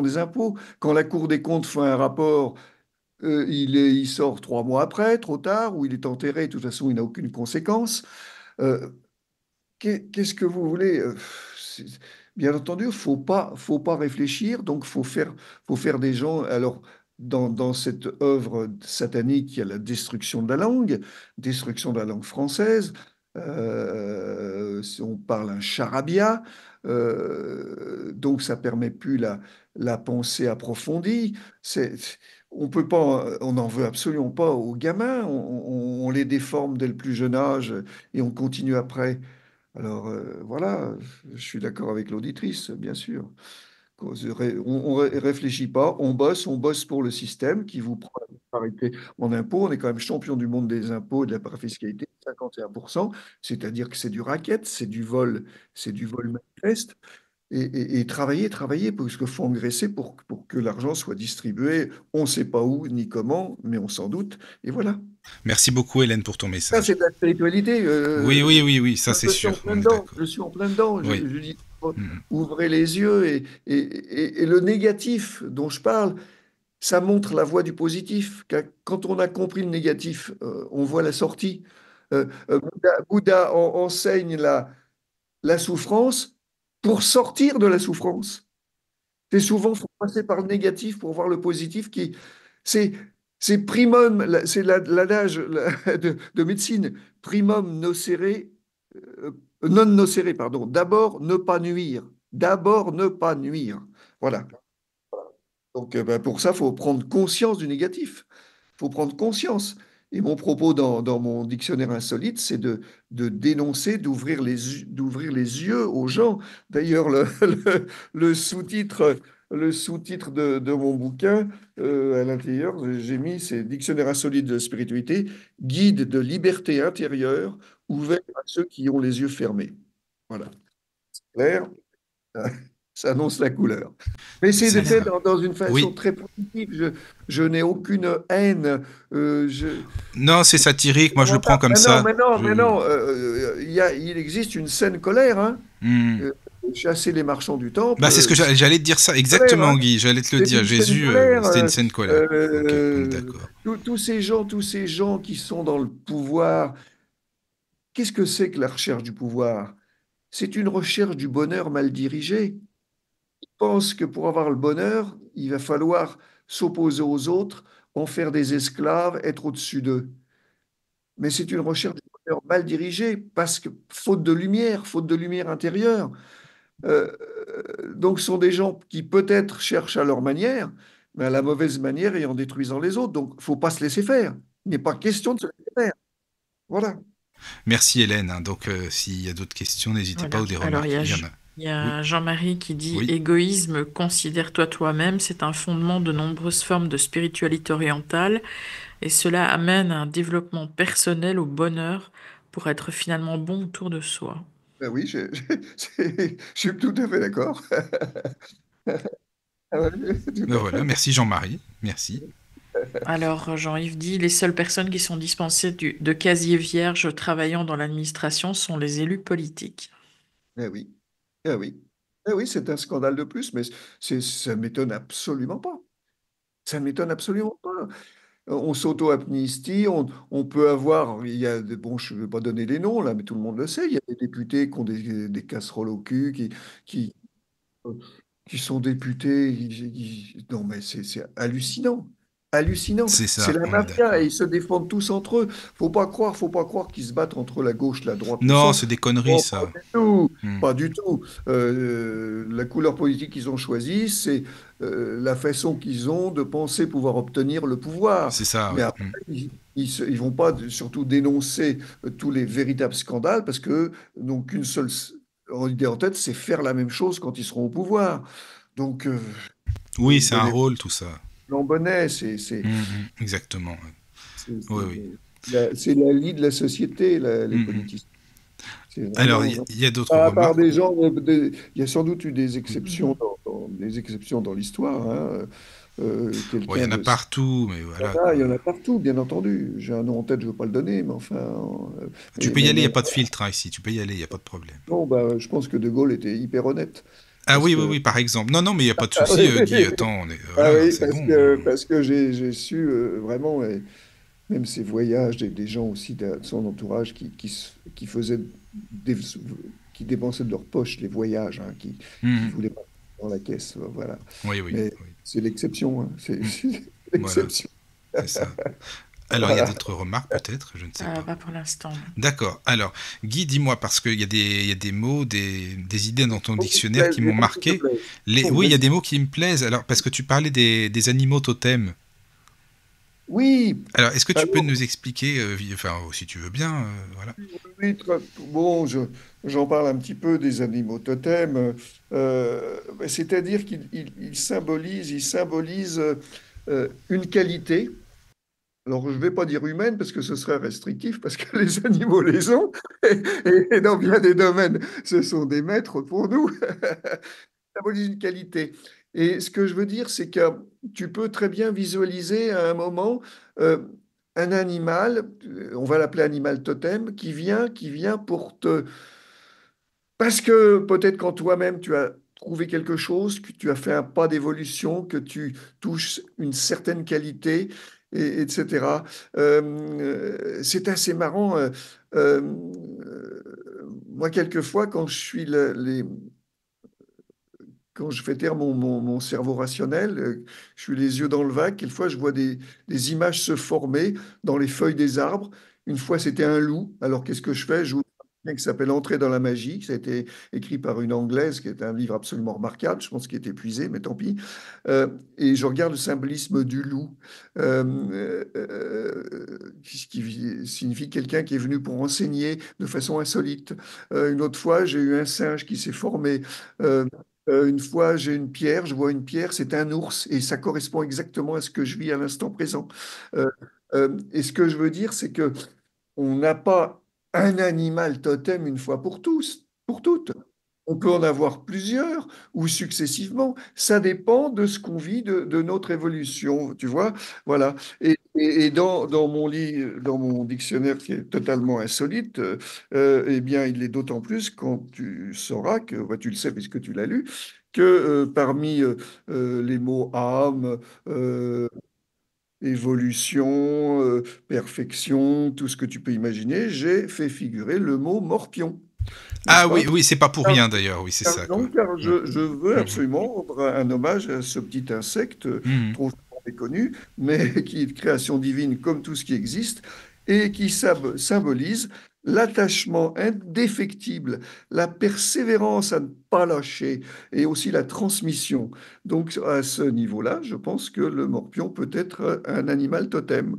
des impôts. Quand la Cour des comptes fait un rapport, il sort 3 mois après, trop tard, ou il est enterré, de toute façon, il n'a aucune conséquence. Euh, Qu'est-ce que vous voulez? Bien entendu, faut pas réfléchir, donc faut faire des gens. Alors, dans cette œuvre satanique, il y a la destruction de la langue française. On parle un charabia, donc ça permet plus la pensée approfondie. C'est, on peut pas, on n'en veut absolument pas aux gamins. On les déforme dès le plus jeune âge et on continue après. Alors voilà, je suis d'accord avec l'auditrice, bien sûr. On réfléchit pas, on bosse pour le système qui vous prend la parité en impôts. On est quand même champion du monde des impôts et de la parafiscalité, 51%. C'est-à-dire que c'est du racket, c'est du vol manifeste. Et travailler, parce qu'il faut engraisser pour que l'argent soit distribué. On ne sait pas où ni comment, mais on s'en doute. Et voilà. Merci beaucoup, Hélène, pour ton Ça, message. c'est de la spiritualité. Oui, oui, oui, oui, ça c'est Je suis en sûr. plein On est dedans. d'accord. Je suis en plein dedans. Oui. Je dis, Mhm. ouvrez les yeux et le négatif dont je parle, ça montre la voie du positif. Quand on a compris le négatif, on voit la sortie. Bouddha enseigne la souffrance pour sortir de la souffrance. C'est souvent, faut passer par le négatif pour voir le positif c'est, c'est primum, c'est l'adage de médecine, primum nocere, non nocere, pardon. D'abord, ne pas nuire. D'abord, ne pas nuire. Voilà. Donc, ben, pour ça, il faut prendre conscience du négatif. Il faut prendre conscience. Et mon propos dans mon dictionnaire insolite, c'est de dénoncer, d'ouvrir les yeux aux gens. D'ailleurs, le sous-titre, le sous-titre de mon bouquin, à l'intérieur, j'ai mis, c'est Dictionnaire insolite de la spiritualité, guide de liberté intérieure, ouvert à ceux qui ont les yeux fermés. Voilà. C'est clair. Ça annonce la couleur. Mais c'est C'est fait ça. dans une façon Oui. très positive. Je n'ai aucune haine. Je... Non, c'est satirique. Moi, je le prends comme ça. Mais non. Il existe une saine colère. Hein. Hmm. Chasser les marchands du temple. Bah, c'est ce que j'allais te dire ça. colère, Exactement, hein. Guy. J'allais te le C'est dire. une saine Jésus, colère. c'était une saine colère. Ok, on est d'accord. Tous ces gens qui sont dans le pouvoir, qu'est-ce que c'est que la recherche du pouvoir? C'est une recherche du bonheur mal dirigé. pense que pour avoir le bonheur, il va falloir s'opposer aux autres, en faire des esclaves, être au-dessus d'eux. Mais c'est une recherche du bonheur mal dirigée, parce que faute de lumière intérieure. Euh, donc, ce sont des gens qui peut-être cherchent à leur manière, mais à la mauvaise manière et en détruisant les autres. Donc, il ne faut pas se laisser faire. Il n'est pas question de se laisser faire. Voilà. Merci Hélène, hein. Donc s'il y a d'autres questions, n'hésitez pas Voilà. ou des Alors, remarques. Il y en a. il y Oui, a Jean-Marie qui dit oui, égoïsme, considère-toi toi-même, c'est un fondement de nombreuses formes de spiritualité orientale et cela amène à un développement personnel au bonheur pour être finalement bon autour de soi. Ben oui, je suis tout à fait d'accord. Ah ouais, tout ben à voilà, fait. merci Jean-Marie, merci. Alors, Jean-Yves dit, les seules personnes qui sont dispensées de casier vierge travaillant dans l'administration sont les élus politiques. Eh oui, eh oui. Eh oui, c'est un scandale de plus, mais ça ne m'étonne absolument pas. Ça ne m'étonne absolument pas. On s'auto-amnistie, on peut avoir, il y a bon, je ne vais pas donner les noms là, mais tout le monde le sait, il y a des députés qui ont des casseroles au cul, qui, qui sont députés. Non, mais c'est hallucinant. Hallucinant. C'est C'est ça, la on est mafia et d'accord. ils se défendent tous entre eux. Faut pas croire qu'ils se battent entre la gauche, la droite, tout Non, ça. c'est des conneries Oh, pas ça. du tout. Hmm. Pas du tout. La couleur politique qu'ils ont choisie, c'est la façon qu'ils ont de penser pouvoir obtenir le pouvoir. C'est ça, Mais ouais. après, Hmm. ils vont pas surtout dénoncer tous les véritables scandales parce que n'ont qu'une seule idée en tête, c'est faire la même chose quand ils seront au pouvoir. Donc, Oui, c'est un bonnet rôle tout ça. blanc bonnet, Hmm, hmm, exactement. Ouais. c'est- Oui, oui. c'est c'est la lie de la société, les Hmm, hmm. politiciens. C'est Alors, vraiment, il y a d'autres à part remarques. des gens, il y a sans doute eu des exceptions des exceptions dans l'histoire, hein. Bon, il y Quelqu'un en a de partout, mais voilà quoi. il y en a partout, bien entendu. J'ai un nom en tête, je ne veux pas le donner, mais enfin, Tu peux y aller, il n'y a même pas de filtre hein, ici. Tu peux y aller, il n'y a pas de problème. non, bah, je pense que De Gaulle était hyper honnête, Ah parce oui, oui, que oui, par exemple. Non, non, mais il n'y a pas de ah souci, oui, Guy. Attends, ah voilà, oui, c'est bon. parce que j'ai su vraiment, et même ses voyages, des gens aussi de son entourage qui faisaient qui dépensaient de leur poche les voyages, hein, qui Mhm. voulaient pas dans la caisse, voilà. Oui, oui, Mais oui. c'est l'exception, hein, Mhm. c'est Voilà, l'exception. c'est ça. Alors, il y a Voilà. d'autres remarques, peut-être, je ne sais pas. Pas pour l'instant. Non. D'accord. Alors, Guy, dis-moi, parce il y a des mots, des idées dans ton Faut qu'ils te dictionnaire plaisent, qui des m'ont mots qui te marqué. plaisent. Oui, il y a des Vas-y. mots qui me plaisent. Alors, parce que tu parlais des animaux totems. Oui, Alors, est-ce que tu peux alors, nous expliquer, enfin, si tu veux bien, voilà. oui, bon, j'en parle un petit peu des animaux totems. C'est-à-dire ils symbolisent une qualité. Alors, je ne vais pas dire humaine parce que ce serait restrictif, parce que les animaux les ont, et dans bien des domaines, ce sont des maîtres pour nous. Ça symbolise une qualité. Et ce que je veux dire, c'est que tu peux très bien visualiser à un moment euh, un animal, on va l'appeler animal totem, qui vient pour te... Parce que peut-être quand toi-même tu as trouvé quelque chose, que tu as fait un pas d'évolution, que tu touches une certaine qualité, etc. C'est assez marrant. Euh, Moi, quelquefois, quand je suis quand je fais taire mon cerveau rationnel, je suis les yeux dans le vague, quelquefois je vois des images se former dans les feuilles des arbres. Une fois, c'était un loup. Alors, qu'est-ce que je fais? J'ouvre un bouquin qui s'appelle Entrer dans la magie. Ça a été écrit par une Anglaise, qui est un livre absolument remarquable. Je pense qu'il est épuisé, mais tant pis. Et je regarde le symbolisme du loup, qui signifie quelqu'un qui est venu pour enseigner de façon insolite. Une autre fois, j'ai eu un singe qui s'est formé. Euh, une fois, j'ai une pierre, je vois une pierre, c'est un ours, et ça correspond exactement à ce que je vis à l'instant présent. Euh, et ce que je veux dire, c'est que on n'a pas un animal totem une fois pour tous, pour toutes. On peut en avoir plusieurs ou successivement. Ça dépend de ce qu'on vit, de notre évolution, tu vois. Voilà. Et dans mon dictionnaire qui est totalement insolite, eh bien, il l'est d'autant plus quand tu sauras que, bah, tu le sais puisque tu l'as lu, que parmi les mots âme, euh, évolution, perfection, tout ce que tu peux imaginer, j'ai fait figurer le mot morpion. n'est-ce Ah pas? oui, oui, c'est pas pour Car, rien d'ailleurs, oui, c'est ça, non, quoi. car Mm. je veux Mhm. absolument rendre un hommage à ce petit insecte Mhm. trop méconnu, mais qui est de création divine comme tout ce qui existe, et qui symbolise l'attachement indéfectible, la persévérance à ne pas lâcher, et aussi la transmission. Donc à ce niveau-là, je pense que le morpion peut être un animal totem.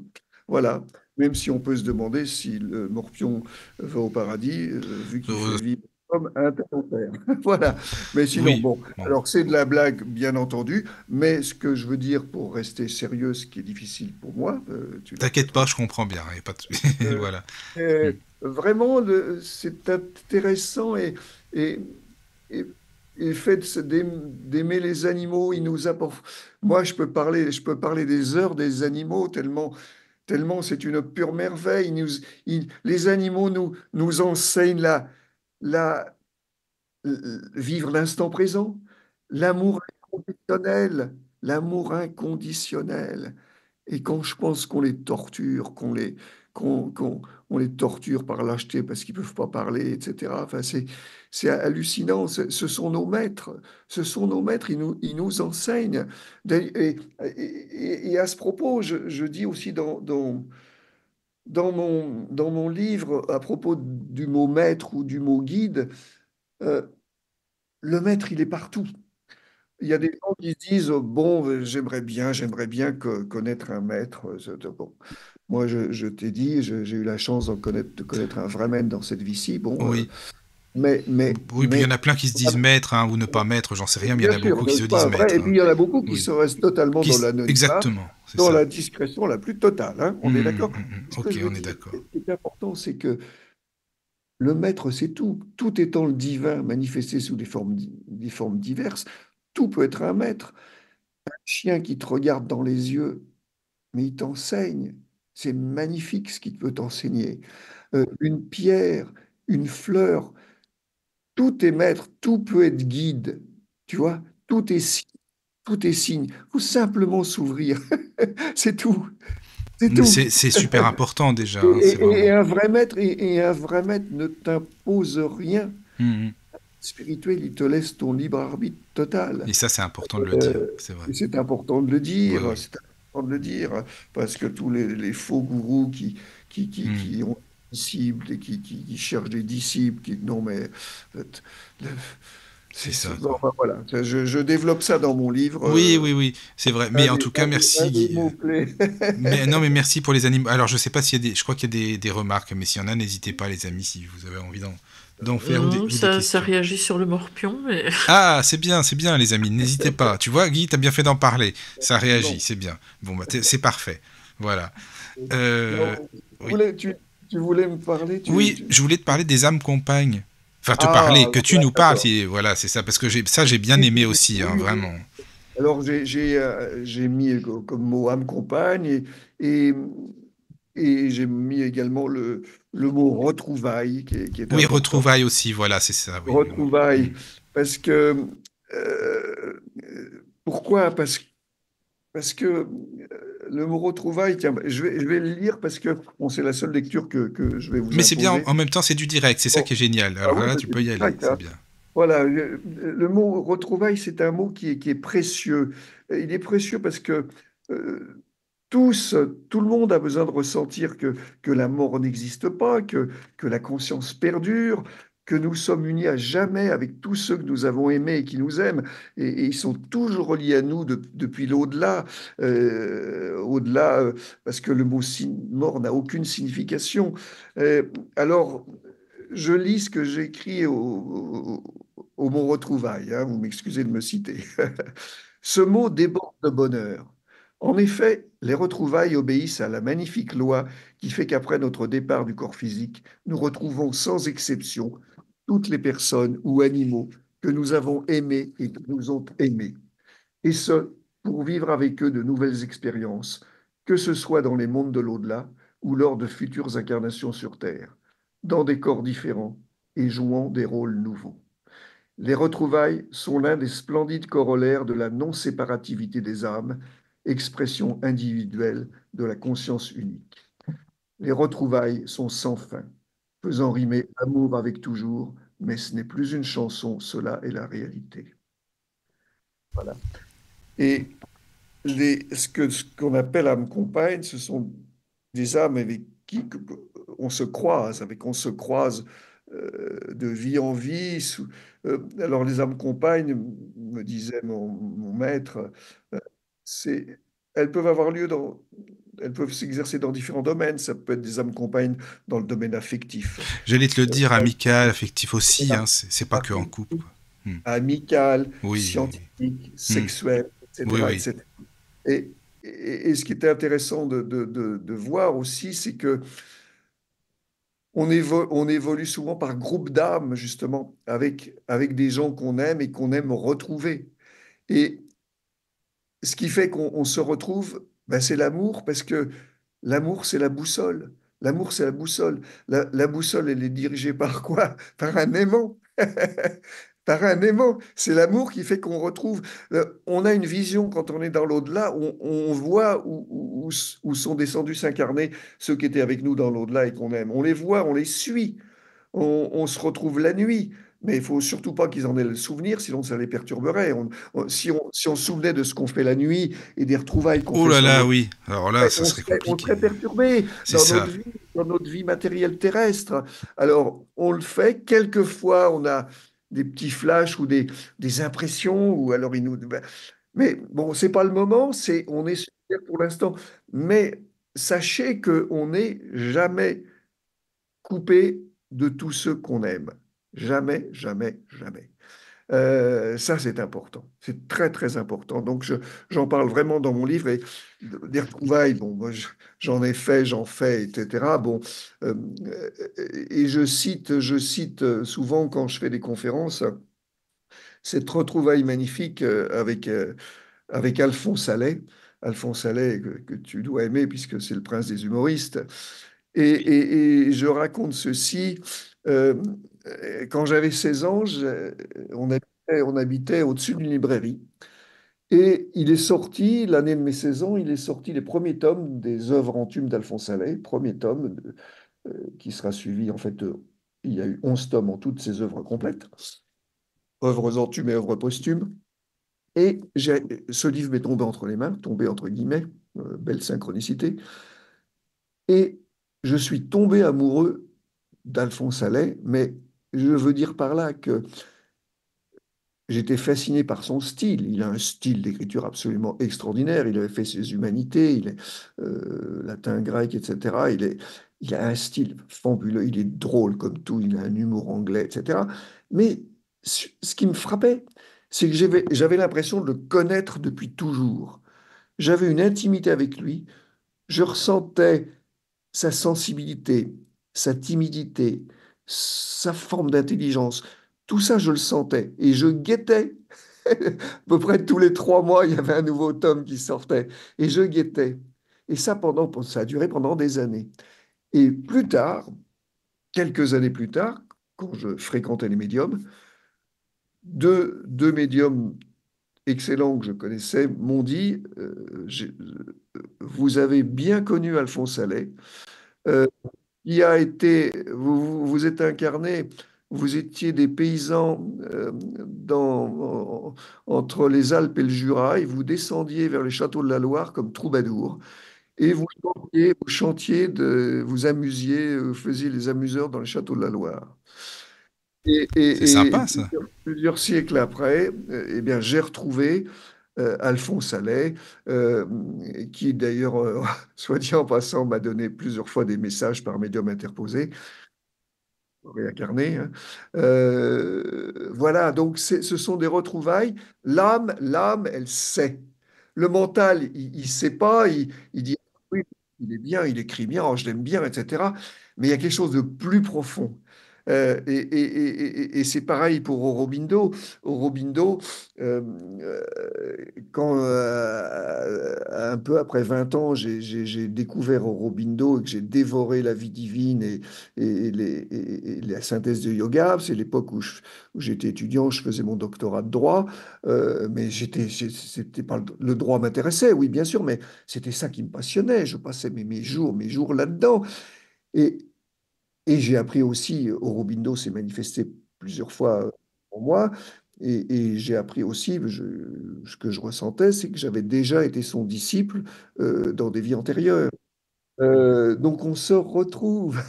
Voilà. Même si on peut se demander si le morpion va au paradis, vu qu'il fait Euh, vivre comme un terre. Voilà. Mais sinon, oui, bon, bon. alors c'est de la blague, bien entendu, mais ce que je veux dire pour rester sérieux, ce qui est difficile pour moi, tu l'as T'inquiète peut-être pas, remarqué, je comprends bien, y a pas de... euh, voilà. euh, Mm. vraiment, c'est intéressant et, et, et fait d'aimer les animaux, ils nous apportent. Moi, je peux parler des heures des animaux tellement c'est une pure merveille. Les animaux nous enseignent la, vivre l'instant présent, l'amour inconditionnel, l'amour inconditionnel. Et quand je pense qu'on les torture, qu'on les torture par lâcheté parce qu'ils ne peuvent pas parler, etc. Enfin, c'est hallucinant. Ce sont nos maîtres. Ce sont nos maîtres. Ils nous enseignent. Et à ce propos, je dis aussi dans mon livre, à propos du mot maître ou du mot guide, euh, le maître, il est partout. Il y a des gens qui se disent, bon, j'aimerais bien connaître un maître. Bon. Moi, je t'ai dit, j'ai eu la chance de connaître un vrai maître dans cette vie-ci. Bon, Oui. mais, mais, Oui, puis il y en mais, a plein qui se disent maître, hein, ou ne pas maître, j'en sais rien, mais il y bien en a sûr, beaucoup qui se c'est disent pas vrai. Et maître, puis, hein. il y en a beaucoup qui Oui. se restent totalement dans l'anonymat, Exactement, c'est dans ça. la discrétion la plus totale. Hein. On est d'accord? Ce que Ok, je veux on est dire, ce d'accord. qui est important, c'est que le maître, c'est tout. Tout étant le divin manifesté sous des formes diverses, tout peut être un maître. Chien qui te regarde dans les yeux, mais il t'enseigne. C'est magnifique ce qu'il peut t'enseigner. Une pierre, une fleur, tout est maître, tout peut être guide. Tu vois, tout est signe. Il faut simplement s'ouvrir. C'est tout. C'est Mais tout. c'est super important déjà, Et, hein, c'est et vraiment. un vrai maître, et un vrai maître ne t'impose rien. Mhm. Spirituel, il te laisse ton libre arbitre total. Et ça, c'est important de le dire, Euh, c'est vrai. et c'est important de le Oui, dire, oui. c'est important de le dire, parce que tous les faux gourous Mhm. qui ont des disciples et qui cherchent des disciples, non mais le- C'est ça, bon, quoi. enfin, voilà, je développe ça dans mon livre, Oui, oui, oui, c'est vrai. Mais en tout cas, un merci, des Guy. mots-clés. Mais non, mais merci pour les animaux. Alors, je sais pas s'il y a des, je crois qu'il y a des remarques, mais s'il y en a, n'hésitez pas, les amis, si vous avez envie d'en faire Non, ou des ça questions. réagit sur le morpion, mais Ah, c'est bien, les amis. N'hésitez pas. Tu vois, Guy, t'as bien fait d'en parler. Ça réagit, Non, c'est bien. Bon, bah, c'est parfait. Voilà. non, Euh, oui. tu voulais me parler, Oui, je voulais te parler des âmes compagnes. Enfin, te Ah, parler, que tu voilà, nous parles. d'accord. Voilà, c'est ça, parce que j'ai bien Oui, aimé oui, aussi, hein, oui, oui. vraiment. Alors, j'ai mis comme mot âme compagne et, et j'ai mis également le mot retrouvaille qui est Oui, important. retrouvailles aussi, voilà, c'est ça, oui. Mm. Retrouvaille, parce que, pourquoi? Parce que le mot retrouvaille, tiens, je vais le lire parce que bon, c'est la seule lecture que je vais vous Mais c'est bien, imposer. en même temps, c'est du direct, c'est ça qui Bon, est génial. ah Alors oui, là, bah, tu c'est peux y aller, direct, c'est hein. bien. Voilà, le mot retrouvaille, c'est un mot qui est précieux. Il est précieux parce que euh, tous, tout le monde a besoin de ressentir que la mort n'existe pas, que la conscience perdure, que nous sommes unis à jamais avec tous ceux que nous avons aimés et qui nous aiment. Et ils sont toujours reliés à nous depuis l'au-delà, au-delà, parce que le mot mort n'a aucune signification. Euh, alors, je lis ce que j'écris au mot retrouvailles, hein, vous m'excusez de me citer. Ce mot déborde de bonheur. En effet, les retrouvailles obéissent à la magnifique loi qui fait qu'après notre départ du corps physique, nous retrouvons sans exception toutes les personnes ou animaux que nous avons aimés et qui nous ont aimés. Et ce, pour vivre avec eux de nouvelles expériences, que ce soit dans les mondes de l'au-delà ou lors de futures incarnations sur Terre, dans des corps différents et jouant des rôles nouveaux. Les retrouvailles sont l'un des splendides corollaires de la non-séparativité des âmes, expression individuelle de la conscience unique. Les retrouvailles sont sans fin. faisant rimer amour avec toujours, mais ce n'est plus une chanson, cela est la réalité. Voilà. Et ce qu'on appelle âme compagne, ce sont des âmes avec qui on se croise, de vie en vie. Alors les âmes compagnes, me disait mon maître, euh, c'est, elles peuvent avoir lieu elles peuvent s'exercer dans différents domaines. Ça peut être des âmes compagnes dans le domaine affectif, J'allais te le dire, euh, amical, affectif aussi, hein, c'est pas que en couple, quoi. amical, Oui, scientifique, hmm. sexuel, Oui, etc., oui. etc. Et, et ce qui était intéressant de voir aussi, c'est que on évolue souvent par groupe d'âmes, justement, avec des gens qu'on aime et qu'on aime retrouver. Et ce qui fait qu'on se retrouve, ben, c'est l'amour, parce que l'amour, c'est la boussole. L'amour, c'est la boussole. La boussole, elle est dirigée par quoi? Par un aimant. Par un aimant. C'est l'amour qui fait qu'on retrouve. On a une vision quand on est dans l'au-delà, on voit où sont descendus s'incarner ceux qui étaient avec nous dans l'au-delà et qu'on aime. On les voit, on les suit. On se retrouve la nuit. Mais il faut surtout pas qu'ils en aient le souvenir, sinon ça les perturberait. Si on se souvenait de ce qu'on fait la nuit et des retrouvailles qu'on Oh fait là sur là, notre... oui. Alors là, ça serait On compliqué. serait perturbé C'est ça. dans notre vie matérielle terrestre. Alors, on le fait. Quelquefois, on a des petits flashs ou des impressions, ou alors il nous... Mais bon, c'est pas le moment, on est sur Terre pour l'instant. Mais sachez qu'on n'est jamais coupé de tous ceux qu'on aime. Jamais, jamais, jamais. Ça, c'est important. C'est très, très important. Donc, j'en parle vraiment dans mon livre. Et des retrouvailles, bon, moi, j'en ai fait, j'en fais, etc. Bon, euh, et je cite souvent quand je fais des conférences cette retrouvaille magnifique avec Alphonse Allais. Alphonse Allais, que tu dois aimer puisque c'est le prince des humoristes. Et je raconte ceci. euh, Quand j'avais 16 ans, on habitait au-dessus d'une librairie. Et il est sorti, l'année de mes 16 ans, il est sorti les premiers tomes des œuvres en d'Alphonse Allais, premier tome qui sera suivi, en fait, il y a eu 11 tomes en toutes ces œuvres complètes, œuvres en et œuvres posthumes. Et ce livre m'est tombé entre les mains, tombé entre guillemets, belle synchronicité. Et je suis tombé amoureux d'Alphonse Allais, mais je veux dire par là que j'étais fasciné par son style. Il a un style d'écriture absolument extraordinaire. Il avait fait ses humanités, il est latin, grec, etc. Il a un style fabuleux. Il est drôle comme tout. Il a un humour anglais, etc. Mais ce qui me frappait, c'est que j'avais l'impression de le connaître depuis toujours. J'avais une intimité avec lui. Je ressentais sa sensibilité, sa timidité, sa forme d'intelligence. Tout ça, je le sentais et je guettais. À peu près tous les 3 mois, il y avait un nouveau tome qui sortait et je guettais. Et ça a duré pendant des années. Et plus tard, quelques années plus tard, quand je fréquentais les médiums, deux médiums excellents que je connaissais m'ont dit vous avez bien connu Alphonse Allais. Euh, vous êtes incarné, vous étiez des paysans entre les Alpes et le Jura, et vous descendiez vers les châteaux de la Loire comme troubadour, et vous amusiez, vous faisiez les amuseurs dans les châteaux de la Loire. C'est Et sympa, ça. plusieurs siècles après, eh bien, j'ai retrouvé Alphonse Allais, euh, qui d'ailleurs, soit dit en passant, m'a donné plusieurs fois des messages par médium interposé, réincarné, hein. Voilà, donc ce sont des retrouvailles. L'âme, elle sait. Le mental, il sait pas, il dit, oui, il est bien, il écrit bien, oh, je l'aime bien, etc. Mais il y a quelque chose de plus profond. Et c'est pareil pour Aurobindo. Aurobindo, euh, euh, quand un peu après 20 ans, j'ai découvert Aurobindo et que j'ai dévoré la vie divine et la synthèse de yoga, c'est l'époque où j'étais étudiant, je faisais mon doctorat de droit, mais c'était pas le droit m'intéressait, oui, bien sûr, mais c'était ça qui me passionnait. Je passais mes jours là-dedans. Et Et j'ai appris aussi, Aurobindo s'est manifesté plusieurs fois pour moi, et j'ai appris aussi, ce que je ressentais, c'est que j'avais déjà été son disciple dans des vies antérieures. Donc on se retrouve,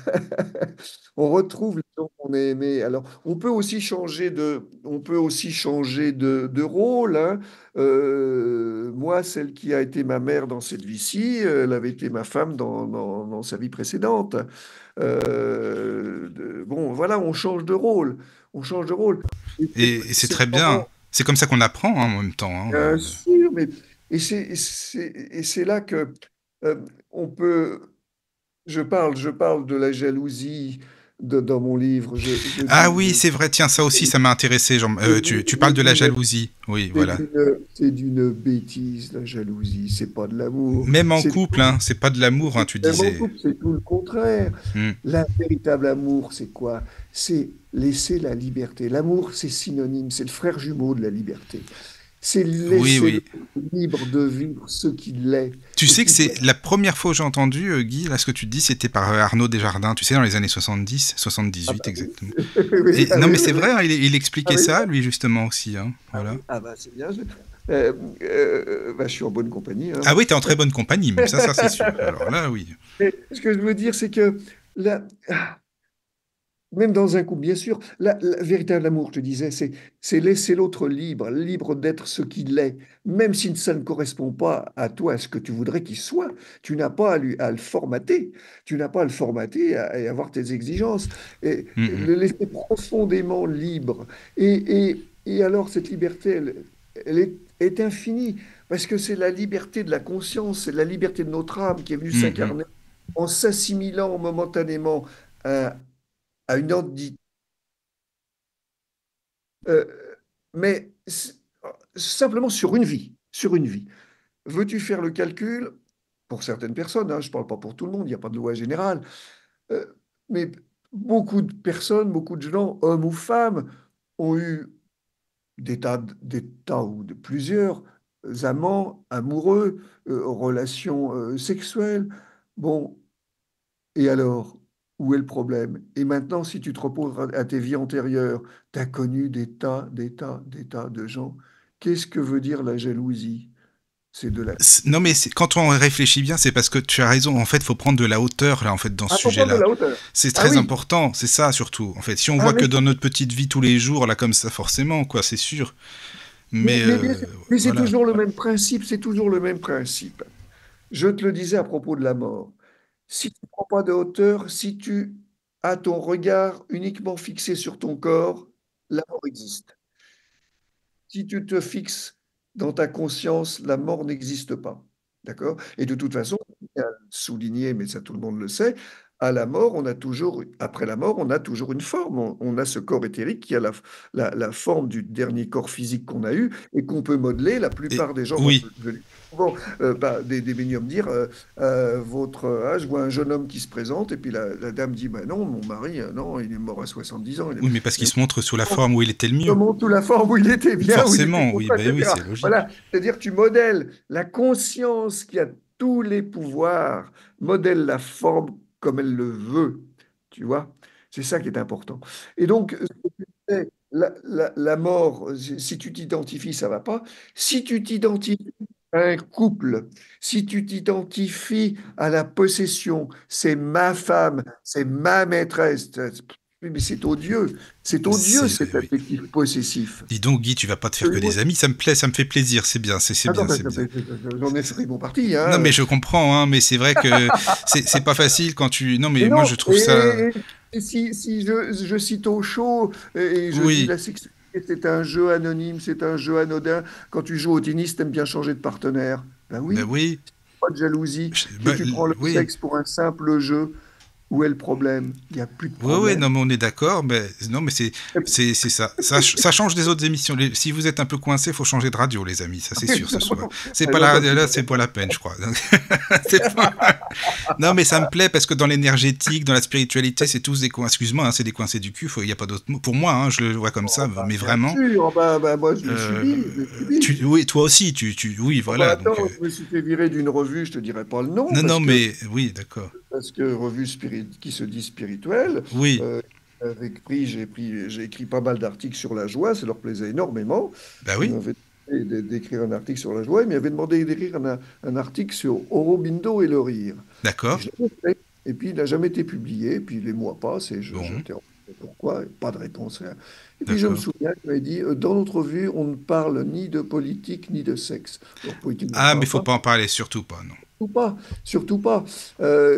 on retrouve les gens qu'on a aimés. Alors on peut aussi changer de rôle, hein. Moi, celle qui a été ma mère dans cette vie-ci, elle avait été ma femme dans sa vie précédente. Bon, voilà, on change de rôle, on change de rôle. Et c'est C'est très bien. vraiment, C'est comme ça qu'on apprend hein, en même temps. Hein. bien sûr, mais et c'est là que euh, on peut. Je parle de la jalousie dans mon livre. Je Ah dis, oui, c'est vrai, tiens, ça aussi, ça m'a intéressé. Tu c'est parles de la d'une jalousie. Oui, c'est voilà. d'une bêtise, la jalousie. C'est pas de l'amour. Même en C'est couple, hein, c'est pas de l'amour, hein, tu Même en disais. couple, c'est tout le contraire. Hmm. Le véritable amour, c'est quoi? C'est laisser la liberté. L'amour, c'est synonyme, c'est le frère jumeau de la liberté. C'est Oui, laisser oui. l'autre libre de vivre ce qu'il est. Tu Et sais que qui c'est la première fois que j'ai entendu, Guy, là, ce que tu te dis, c'était par Arnaud Desjardins, tu sais, dans les années 70, ah 78 bah oui. exactement. Oui, Et, ah non, oui, mais c'est oui, oui. vrai, hein, il Ah expliquait oui. ça, lui, justement, aussi. Hein, Ah voilà. oui, ah bah c'est bien. Bah, je suis en bonne compagnie, hein. Ah oui, t'es en très bonne compagnie, même ça c'est sûr. Alors là, oui. Mais ce que je veux dire, c'est que là, même dans un couple, bien sûr, véritable amour, je te disais, c'est laisser l'autre libre, libre d'être ce qu'il est, même si ça ne correspond pas à toi, à ce que tu voudrais qu'il soit. Tu n'as pas à le formater. Tu n'as pas à le formater et avoir tes exigences. Et Mhm. le laisser profondément libre. Et alors, cette liberté, elle est infinie, parce que c'est la liberté de la conscience, c'est la liberté de notre âme qui est venue Mhm. s'incarner en s'assimilant momentanément à une entité. Euh, mais simplement sur une vie, sur une vie. Veux-tu faire le calcul? Pour certaines personnes, hein, je ne parle pas pour tout le monde, il n'y a pas de loi générale, euh, mais beaucoup de personnes, beaucoup de gens, hommes ou femmes, ont eu des tas ou de plusieurs amants, amoureux, relations sexuelles. Bon, et alors, où est le problème? Et maintenant, si tu te reposes à tes vies antérieures, tu as connu des tas de gens. Qu'est-ce que veut dire la jalousie? C'est de la... Non, mais quand on réfléchit bien, c'est parce que tu as raison. En fait, il faut prendre de la hauteur là, en fait, dans ce Ah, faut prendre de sujet-là. la hauteur. C'est Ah très oui, important. C'est ça surtout. En fait, si on ah, voit que dans notre petite vie tous les jours là comme ça, forcément, quoi, c'est sûr. Mais bien sûr. Mais c'est voilà. toujours le même principe, c'est toujours le même principe. Je te le disais à propos de la mort. Si tu ne prends pas de hauteur, si tu as ton regard uniquement fixé sur ton corps, la mort existe. Si tu te fixes dans ta conscience, la mort n'existe pas. D'accord? Et de toute façon, il a souligné, mais ça tout le monde le sait, à la mort, après la mort, on a toujours une forme. On a ce corps éthérique qui a la forme du dernier corps physique qu'on a eu et qu'on peut modeler. La Et plupart des gens, moi, oui. je lis souvent des médiums dire votre âge, je vois un jeune homme qui se présente, et puis la dame dit bah non, mon mari, non, il est mort à 70 ans. Oui, mais parce Mais qu'il se montre sous la forme où il était le mieux. comment sous la forme où il était bien, où il était Forcément, oui, content, ben oui, etc. c'est logique. Voilà, c'est-à-dire tu modèles la conscience qui a tous les pouvoirs, modèle la forme comme elle le veut, tu vois? C'est ça qui est important. Et donc, ce que tu disais, la mort, si tu t'identifies, ça va pas. Si tu t'identifies à un couple, si tu t'identifies à la possession, c'est ma femme, c'est ma maîtresse, mais c'est odieux cet Oui. adjectif possessif. Dis donc, Guy, tu vas pas te faire que Absolument. des amis. Ça me plaît, ça me fait plaisir. C'est bien, c'est Attends, bien, c'est bien. j'en ai fait mon parti, Non, hein. mais je comprends, hein, mais c'est vrai que c'est pas facile quand tu. Non, Et mais moi non, je trouve ça. et si je cite au chaud et je dis Oui, la sexualité, c'est un jeu anonyme, c'est un jeu anodin. Quand tu joues au tennis, t'aimes bien changer de partenaire. Ben ben oui, oui, pas de jalousie. Et ben, tu prends le oui. sexe pour un simple jeu. Où est le problème? Il n'y a plus de Oui, oui, non, problème. mais on est d'accord, mais non, mais c'est ça. Ça change des autres émissions. Si vous êtes un peu coincé, faut changer de radio, les amis, ça c'est sûr, ce soir. C'est Ah pas non, la ça, radio là, c'est pas la peine, je crois. C'est pas- Non, mais ça me plaît parce que dans l'énergétique, dans la spiritualité, c'est tous des coins. Excuse-moi, hein, c'est des coincés du cul. Il y a pas d'autre mot. Pour moi, hein, je le vois comme ça, mais bien vraiment. sûr, moi je l'ai euh, subi, je l'ai subi. oui, toi aussi, oui, Oh, bah voilà. Donc, attends, je me suis fait virer d'une revue, je te dirai pas le nom, non, parce non, que mais oui, d'accord. parce que revue qui se dit spirituelle. Oui, euh, j'ai écrit pas mal d'articles sur la joie, ça leur plaisait énormément. bah Ils oui, m'avaient demandé d'écrire un article sur la joie, ils m'avaient demandé d'écrire un article sur Aurobindo et le rire. Et d'accord. je l'ai fait. Et puis il n'a jamais été publié, puis les mois passent et je Bon, t'ai pourquoi, pas de réponse, rien. Et puis je me d'accord. souviens qu'il m'avait dit, dans notre vue, on ne parle ni de politique ni de sexe. Alors politique, on n'en Ah, mais parle faut pas. pas en parler, surtout pas, non. Surtout pas, surtout pas.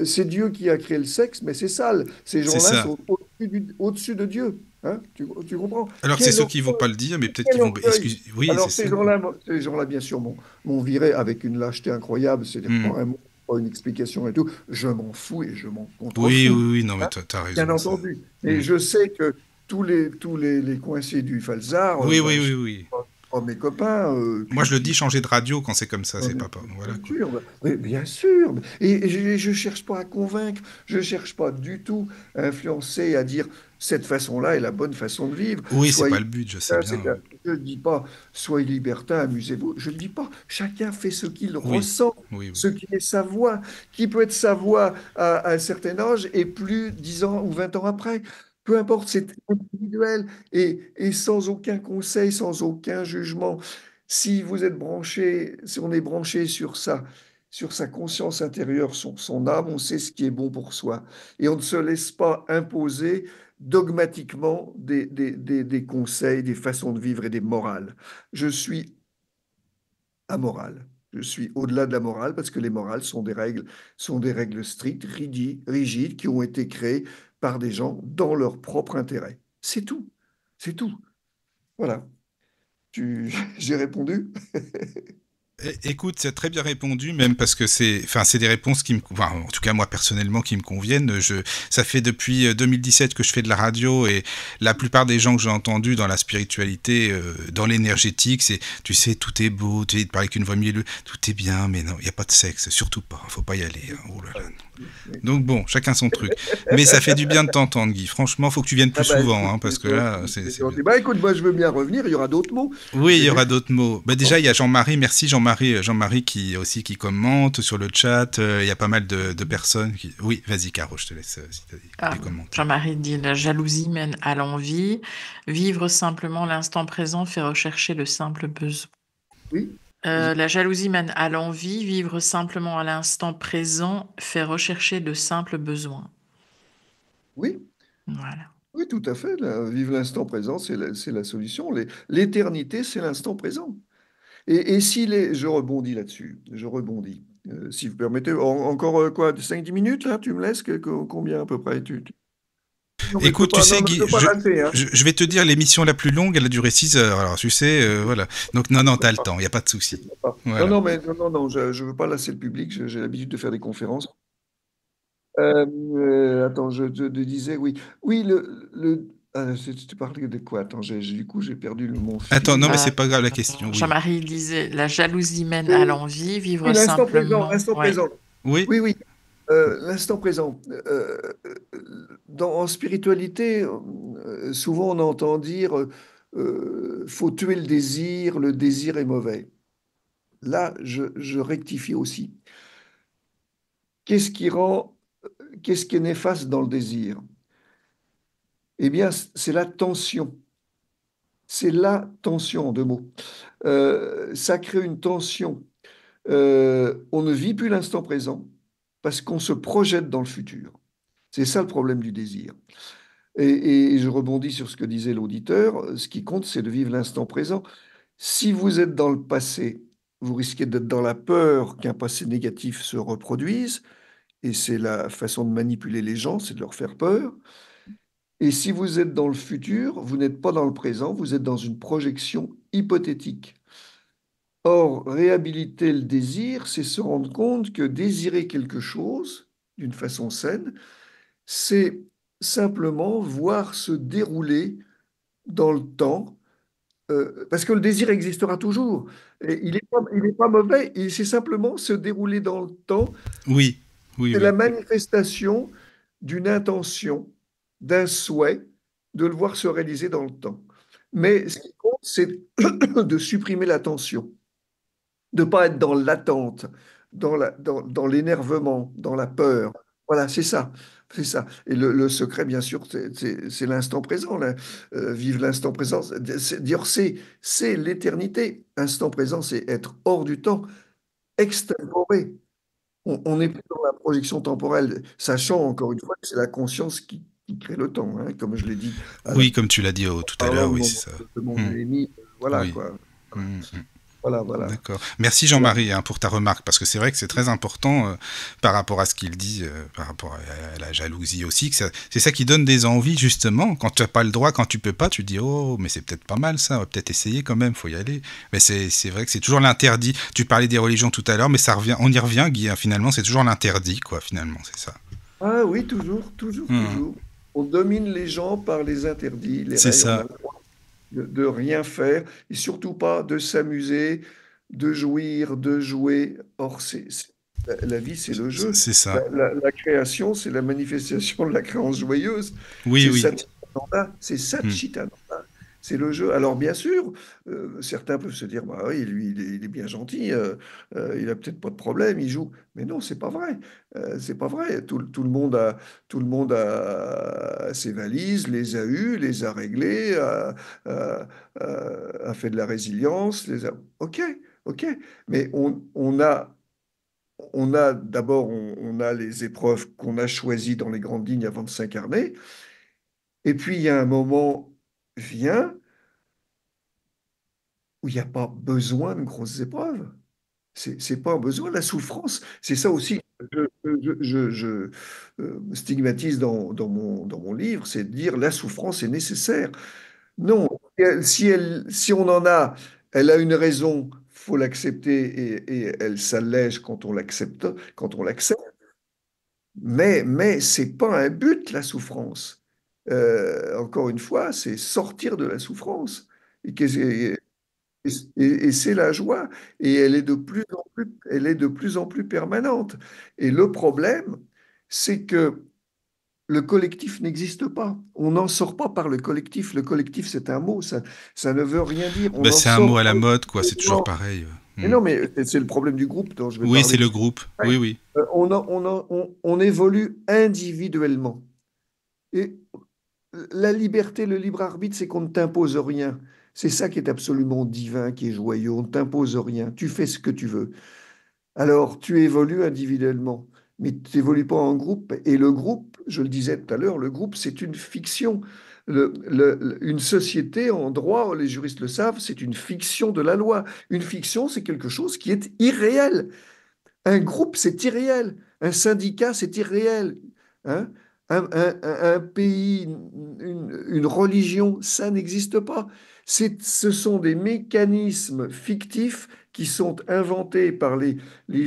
C'est Dieu qui a créé le sexe, mais c'est sale. Ces C'est gens-là ça. sont au-dessus de Dieu. Hein? Tu comprends? Alors c'est Quel ceux qui vont pas orgueil, le dire, mais peut-être quel qu'ils vont. orgueil. Oui, c'est Alors ça. ces gens-là, bien sûr, m'ont viré avec une lâcheté incroyable. C'est-à-dire Hmm. pas un mot, pas une explication et tout. Je m'en fous et je m'en Oui, contrefous. oui, oui, non, mais Hein, t'as bien raison, ça. entendu. Mais Hmm. je sais que les coincés du Falzar, Oui, oui, ben, oui, oui. pas mes copains, Moi, je le dis, changer de radio quand c'est comme ça, non, c'est mais pas. Voilà, bien quoi. sûr, mais bien sûr. Et je ne cherche pas à convaincre, je ne cherche pas du tout à influencer, à dire cette façon-là est la bonne façon de vivre. Oui, c'est pas Soyez le but, je sais libertin, bien. je ne dis pas soyez libertin, amusez-vous. Je ne dis pas. Chacun fait ce qu'il Oui, ressent, oui, oui. ce qui est sa voix, qui peut être sa voix à un certain âge et plus 10 ans ou 20 ans après. Peu importe, c'est individuel et sans aucun conseil, sans aucun jugement. Si vous êtes branché, si on est branché sur sa conscience intérieure, son âme, on sait ce qui est bon pour soi. Et on ne se laisse pas imposer dogmatiquement des conseils, des façons de vivre et des morales. Je suis amoral. Je suis au-delà de la morale parce que les morales sont des règles strictes, rigides, qui ont été créées par des gens dans leur propre intérêt. C'est tout. C'est tout. Voilà. J'ai répondu. Écoute, c'est très bien répondu, même parce que c'est des réponses qui enfin, en tout cas moi personnellement, qui me conviennent. Ça fait depuis 2017 que je fais de la radio et la plupart des gens que j'ai entendus dans la spiritualité, dans l'énergétique, c'est, tu sais, tout est beau, tu parles avec une voix mielleuse, tout est bien, mais non, il n'y a pas de sexe, surtout pas, faut pas y aller. Hein. Oh là là, non. Donc bon, chacun son truc. Mais ça fait du bien de t'entendre, Guy. Franchement, faut que tu viennes plus Ah bah souvent, écoute, hein, parce que là, c'est c'est bien. gentil. Bah écoute, moi je veux bien revenir, il y aura d'autres mots. Oui, il J'ai y vu. aura d'autres mots. Bah déjà, il y a Jean-Marie. Merci Jean-Marie qui aussi qui commente sur le chat. Il y a pas mal de personnes qui. Oui, vas-y, Caro, je te laisse si tu as Ah, des commentaires. Jean-Marie dit la jalousie mène à l'envie. Vivre simplement l'instant présent fait rechercher le simple besoin. Oui, vas-y. La jalousie mène à l'envie. Vivre simplement à l'instant présent fait rechercher de simples besoins. Oui, Voilà. oui, tout à fait. Vivre l'instant présent, c'est la solution. L'éternité, c'est l'instant présent. Et je rebondis là-dessus, je rebondis. Si vous permettez, encore quoi, 5-10 minutes là, tu me laisses combien à peu près Non, mais je veux Écoute, tu pas, non, sais, mais je Guy, veux pas lasser, hein. je vais te dire l'émission la plus longue, elle a duré 6 heures. Alors, tu sais, voilà. Donc, non, t'as le temps, il n'y a pas de souci. Non, Voilà. non, mais non, je veux pas lasser le public, j'ai l'habitude de faire des conférences. Attends, je te disais, oui. Oui, tu parlais de quoi? Attends, du coup, j'ai perdu mon Attends, non, mais fil. c'est pas grave la question. Attends, Oui. Jean-Marie disait la jalousie mène à Oui, l'envie. Vivre oui, l'instant présent, simplement. l'instant Ouais. présent. Oui. Oui, oui, l'instant présent. En spiritualité, souvent on entend dire faut tuer le désir est mauvais. Là, je rectifie aussi. Qu'est-ce qui rend, qu'est-ce qui est néfaste dans le désir? Eh bien, c'est la tension. C'est la tension, en deux mots. Ça crée une tension. On ne vit plus l'instant présent parce qu'on se projette dans le futur. C'est ça le problème du désir. Et je rebondis sur ce que disait l'auditeur. Ce qui compte, c'est de vivre l'instant présent. Si vous êtes dans le passé, vous risquez d'être dans la peur qu'un passé négatif se reproduise. Et c'est la façon de manipuler les gens, c'est de leur faire peur. Et si vous êtes dans le futur, vous n'êtes pas dans le présent, vous êtes dans une projection hypothétique. Or, réhabiliter le désir, c'est se rendre compte que désirer quelque chose d'une façon saine, c'est simplement voir se dérouler dans le temps, parce que le désir existera toujours. Et il est pas mauvais, c'est simplement se dérouler dans le temps. Oui. Oui, C'est la oui. manifestation d'une intention, d'un souhait, de le voir se réaliser dans le temps. Mais ce qui compte, c'est de supprimer la tension, de ne pas être dans l'attente, dans l'énervement, dans la peur. Voilà, c'est ça. C'est ça. Et le secret, bien sûr, c'est l'instant présent. Là. Vivre l'instant présent. Dire, c'est l'éternité. Instant présent, c'est être hors du temps, extemporé. On n'est plus dans la projection temporelle, sachant encore une fois que c'est la conscience qui crée le temps, hein, comme je l'ai dit à la Oui, comme tu l'as dit tout à par là l'heure, au oui, moment c'est ça. où le monde Hmm. est émis. Voilà, Oui. quoi. Hmm. Voilà. D'accord. Merci Voilà. Jean-Marie pour ta remarque, parce que c'est vrai que c'est très important par rapport à ce qu'il dit, par rapport à la jalousie aussi, que c'est ça qui donne des envies justement. Quand tu n'as pas le droit, quand tu peux pas, tu te dis oh mais c'est peut-être pas mal ça, on va peut-être essayer quand même, faut y aller. Mais c'est vrai que c'est toujours l'interdit. Tu parlais des religions tout à l'heure, mais ça revient, on y revient Guy, hein, finalement c'est toujours l'interdit quoi, finalement c'est ça. Ah oui, toujours. Hmm. On domine les gens par les interdits, les C'est règles. On a ça, le droit de rien faire et surtout pas de s'amuser, de jouir, de jouer. Or, la vie, c'est le jeu. c'est ça. La création, c'est la manifestation de la créance joyeuse. Oui, C'est oui. Satchitananda, c'est Hmm. Satchitananda. C'est le jeu. Alors, bien sûr, certains peuvent se dire, bah oui, lui, il est bien gentil, il a peut-être pas de problème, il joue. Mais non, c'est pas vrai. C'est pas vrai. Tout le monde a ses valises, les a eues, les a réglées, a- a fait de la résilience. Ok, ok. Mais on a d'abord, on a les épreuves qu'on a choisies dans les grandes lignes avant de s'incarner. Et puis, il y a un moment vient où il n'y a pas besoin de grosses épreuves. C'est pas un besoin. La souffrance, c'est ça aussi. Je stigmatise dans mon livre, c'est de dire la souffrance est nécessaire. Non, si on en a, elle a une raison, faut l'accepter et elle s'allège quand on l'accepte. Mais c'est pas un but, la souffrance. Encore une fois, c'est sortir de la souffrance. Et, et c'est la joie. Et elle est de plus en plus permanente. Et le problème, c'est que le collectif n'existe pas. On n'en sort pas par le collectif. Le collectif, c'est un mot, ça ne veut rien dire. On Bah, en c'est un sort mot à la par mode quoi, c'est toujours le... pareil. Mais Hmm. non, mais c'est le problème du groupe dont je vais Oui, c'est parler le juste groupe. après. Oui, oui. On évolue individuellement. Et la liberté, le libre arbitre, c'est qu'on ne t'impose rien. C'est ça qui est absolument divin, qui est joyeux. On ne t'impose rien. Tu fais ce que tu veux. Alors, tu évolues individuellement, mais tu n'évolues pas en groupe. Et le groupe, je le disais tout à l'heure, le groupe, c'est une fiction. Une société en droit, les juristes le savent, c'est une fiction de la loi. Une fiction, c'est quelque chose qui est irréel. Un groupe, c'est irréel. Un syndicat, c'est irréel. Hein? Un pays, une religion, ça n'existe pas. Ce sont des mécanismes fictifs qui sont inventés par les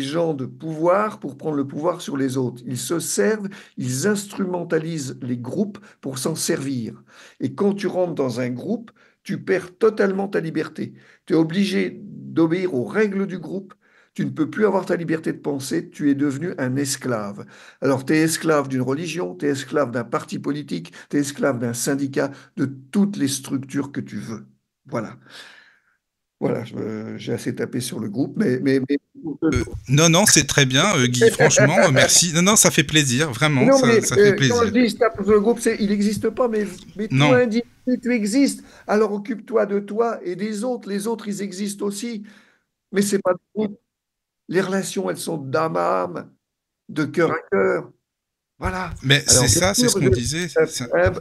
gens de pouvoir pour prendre le pouvoir sur les autres. Ils se servent, ils instrumentalisent les groupes pour s'en servir. Et quand tu rentres dans un groupe, tu perds totalement ta liberté. Tu es obligé d'obéir aux règles du groupe. Tu ne peux plus avoir ta liberté de penser, tu es devenu un esclave. Alors, tu es esclave d'une religion, tu es esclave d'un parti politique, tu es esclave d'un syndicat, de toutes les structures que tu veux. Voilà. Voilà, j'ai assez tapé sur le groupe, Non, non, c'est très bien, Guy. Franchement, merci. Non, non, ça fait plaisir, vraiment, non, mais ça fait quand je plaisir. dis je tape sur le groupe, il n'existe pas, mais toi, Non, individu, tu existes. Alors occupe-toi de toi et des autres. Les autres, ils existent aussi. Mais c'est pas le groupe. Les relations, elles sont d'âme à âme, de cœur à cœur. Voilà. mais c'est Alors, bien ça, c'est sûr, ce qu'on disait.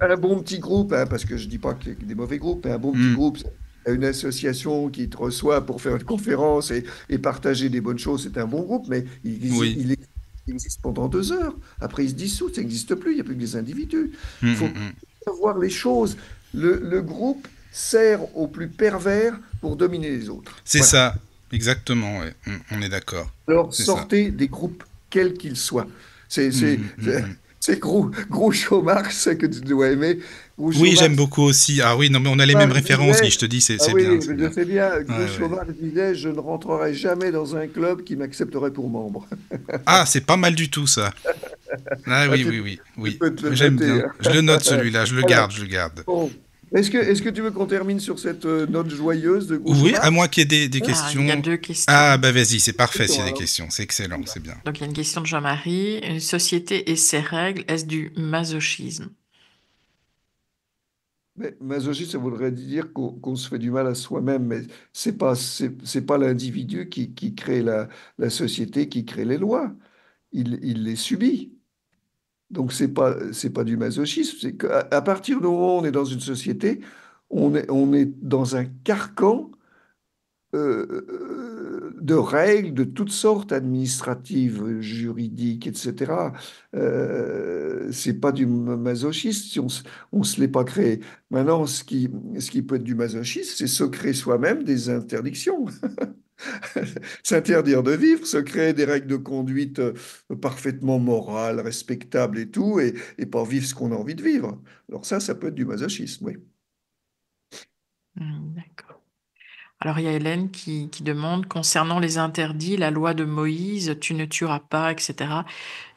un bon petit groupe, hein, parce que je ne dis pas qu'il y a des mauvais groupes, mais un bon petit Hmm, groupe, une association qui te reçoit pour faire une conférence et partager des bonnes choses, c'est un bon groupe, mais oui. il existe pendant 2 heures. Après, il se dissout, ça n'existe plus, il n'y a plus que des individus. Hmm, Il faut hmm, hmm. voir les choses. Le groupe sert aux plus pervers pour dominer les autres. C'est Voilà. ça, exactement, ouais. On est d'accord. Alors, C'est ça. sortez des groupes, quels qu'ils soient. C'est Hmm, c'est- hmm, c'est- hmm. c'est Groucho Marx que tu dois aimer. Groucho Oui, j'aime Marx, beaucoup aussi. Ah oui, non, mais on a les mêmes Marx références, Guy, disait, je te dis, ah c'est bien, oui, c'est je bien. sais bien, Ouais, Groucho ouais. Marx disait, je ne rentrerai jamais dans un club qui m'accepterait pour membre. Ah, c'est pas mal du tout, ça. Ah Ah, oui, oui, oui, tu oui. peux te le J'aime noter, bien. hein. Je le note, celui-là, je le Voilà. garde, je le garde. Bon, Est-ce que tu veux qu'on termine sur cette note joyeuse de Groucho Oui, Marx? à moins qu'il y ait des questions. Il y a 2 questions. Ah, bah vas-y, c'est parfait s'il y a des questions. C'est excellent, c'est bien. Donc, il y a une question de Jean-Marie. Une société et ses règles, est-ce du masochisme? Mais masochisme, ça voudrait dire qu'on se fait du mal à soi-même, mais c'est pas l'individu qui crée la société, qui crée les lois. Il les subit. Donc c'est pas du masochisme, c'est qu'à partir du moment où on est dans une société, on est dans un carcan de règles de toutes sortes, administratives, juridiques, etc. C'est pas du masochisme si on se l'est pas créé. Maintenant, ce qui peut être du masochisme, c'est se créer soi-même des interdictions. S'interdire de vivre, se créer des règles de conduite parfaitement morales, respectables et tout, et pas vivre ce qu'on a envie de vivre. Alors ça peut être du masochisme, oui. D'accord. Alors, il y a Hélène qui demande, concernant les interdits, la loi de Moïse, tu ne tueras pas, etc.,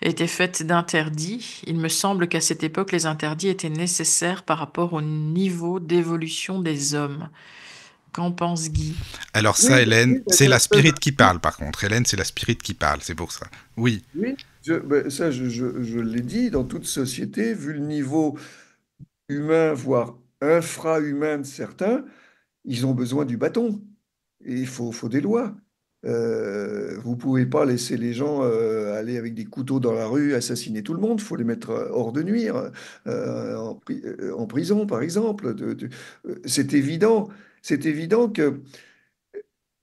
était faite d'interdits. Il me semble qu'à cette époque, les interdits étaient nécessaires par rapport au niveau d'évolution des hommes. Qu'en pense Guy? Alors ça, Oui, Hélène, oui, c'est la spirit qui parle, par contre. Hélène, c'est la spirit qui parle, c'est pour ça. Oui. Oui, ça, je l'ai dit, dans toute société, vu le niveau humain, voire infra-humain de certains, ils ont besoin du bâton. Et il faut des lois. Vous pouvez pas laisser les gens aller avec des couteaux dans la rue, assassiner tout le monde. Il faut les mettre hors de nuire, en prison, par exemple. C'est évident. C'est évident que...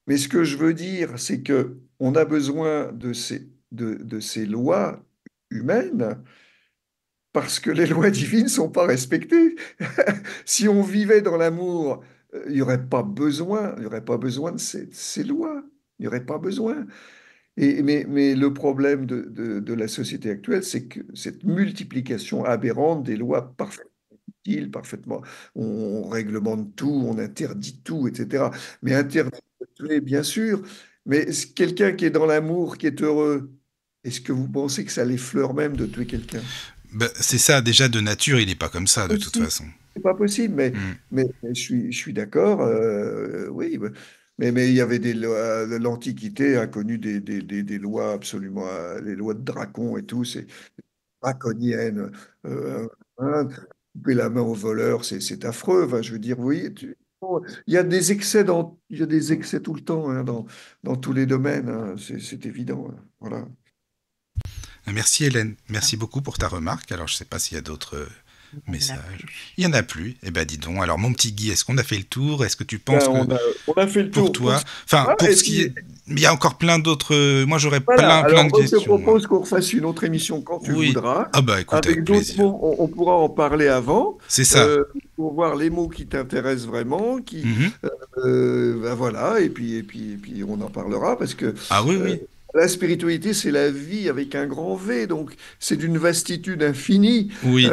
Mais ce que je veux dire, c'est que on a besoin de ces lois humaines parce que les lois divines ne sont pas respectées. Si on vivait dans l'amour, il n'y aurait pas besoin de ces lois. Il n'y aurait pas besoin. Mais le problème de la société actuelle, c'est que cette multiplication aberrante des lois parfaitement, on réglemente tout, on interdit tout, etc. Mais interdit de tuer, bien sûr. Mais quelqu'un qui est dans l'amour, qui est heureux, est-ce que vous pensez que ça l'effleure même de tuer quelqu'un? Bah, c'est ça, déjà de nature, il n'est pas comme ça, de toute façon. C'est pas possible, mais je suis d'accord, oui. Mais il y avait des lois, l'Antiquité a connu des lois absolument, les lois de Dracon et tout, c'est draconienne. Hein, couper la main au voleur, c'est affreux. Enfin, je veux dire, oui, il y a des excès il y a des excès tout le temps, hein, dans tous les domaines, hein, c'est évident. Hein, voilà. Merci Hélène, merci beaucoup pour ta remarque. Alors je ne sais pas s'il y a d'autres messages. Il n'y en a plus. Eh bien dis donc, alors mon petit Guy, est-ce qu'on a fait le tour? Est-ce que tu penses que on a fait le tour pour toi, enfin pour ce qui est... Il y a encore plein d'autres... Moi j'aurais plein de questions. Je te propose qu'on refasse une autre émission quand tu voudras. Ah bah écoute, avec plaisir. Mots, on pourra en parler avant. C'est ça. Pour voir les mots qui t'intéressent vraiment, ben voilà, et puis on en parlera parce que... Ah oui, oui. La spiritualité, c'est la vie avec un grand V, donc c'est d'une vastitude infinie. Oui,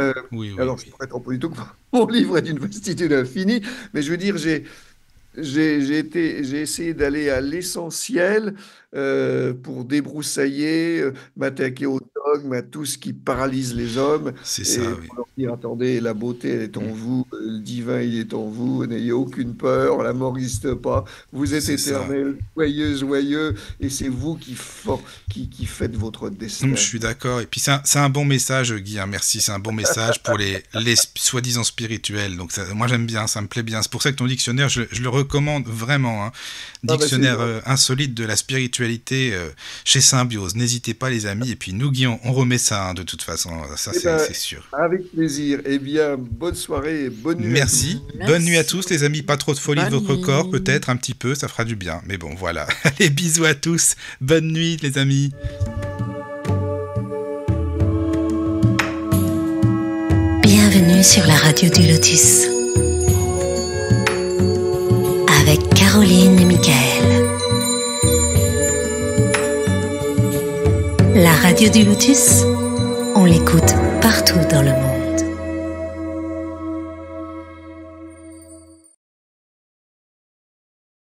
alors, je pourrais être pas du tout que mon livre est d'une vastitude infinie, mais je veux dire, j'ai essayé d'aller à l'essentiel pour débroussailler, m'attaquer au dogme, à tout ce qui paralyse les hommes. C'est ça, oui. Pour leur dire, attendez, la beauté, elle est en vous, le divin, il est en vous, n'ayez aucune peur, la mort n'existe pas, vous êtes éternel, joyeux, et c'est vous qui faites votre destin. Je suis d'accord, et puis c'est un bon message, Guy, hein, merci, c'est un bon message pour les soi-disant spirituels, donc ça, moi j'aime bien, ça me plaît bien, c'est pour ça que ton dictionnaire, je le recommande vraiment, hein. Dictionnaire insolite de la spiritualité chez Symbiose, n'hésitez pas les amis, et puis nous Guy, on remet ça, hein, de toute façon, ça c'est sûr. Avec plaisir, eh bien bonne soirée et bonne nuit. Merci, bonne nuit à tous les amis, pas trop de folie de votre corps, peut-être un petit peu, ça fera du bien, mais bon voilà, allez bisous à tous, bonne nuit les amis. Bienvenue sur la radio du Lotus avec Caroline et Michael. La radio du Lotus, on l'écoute partout dans le monde.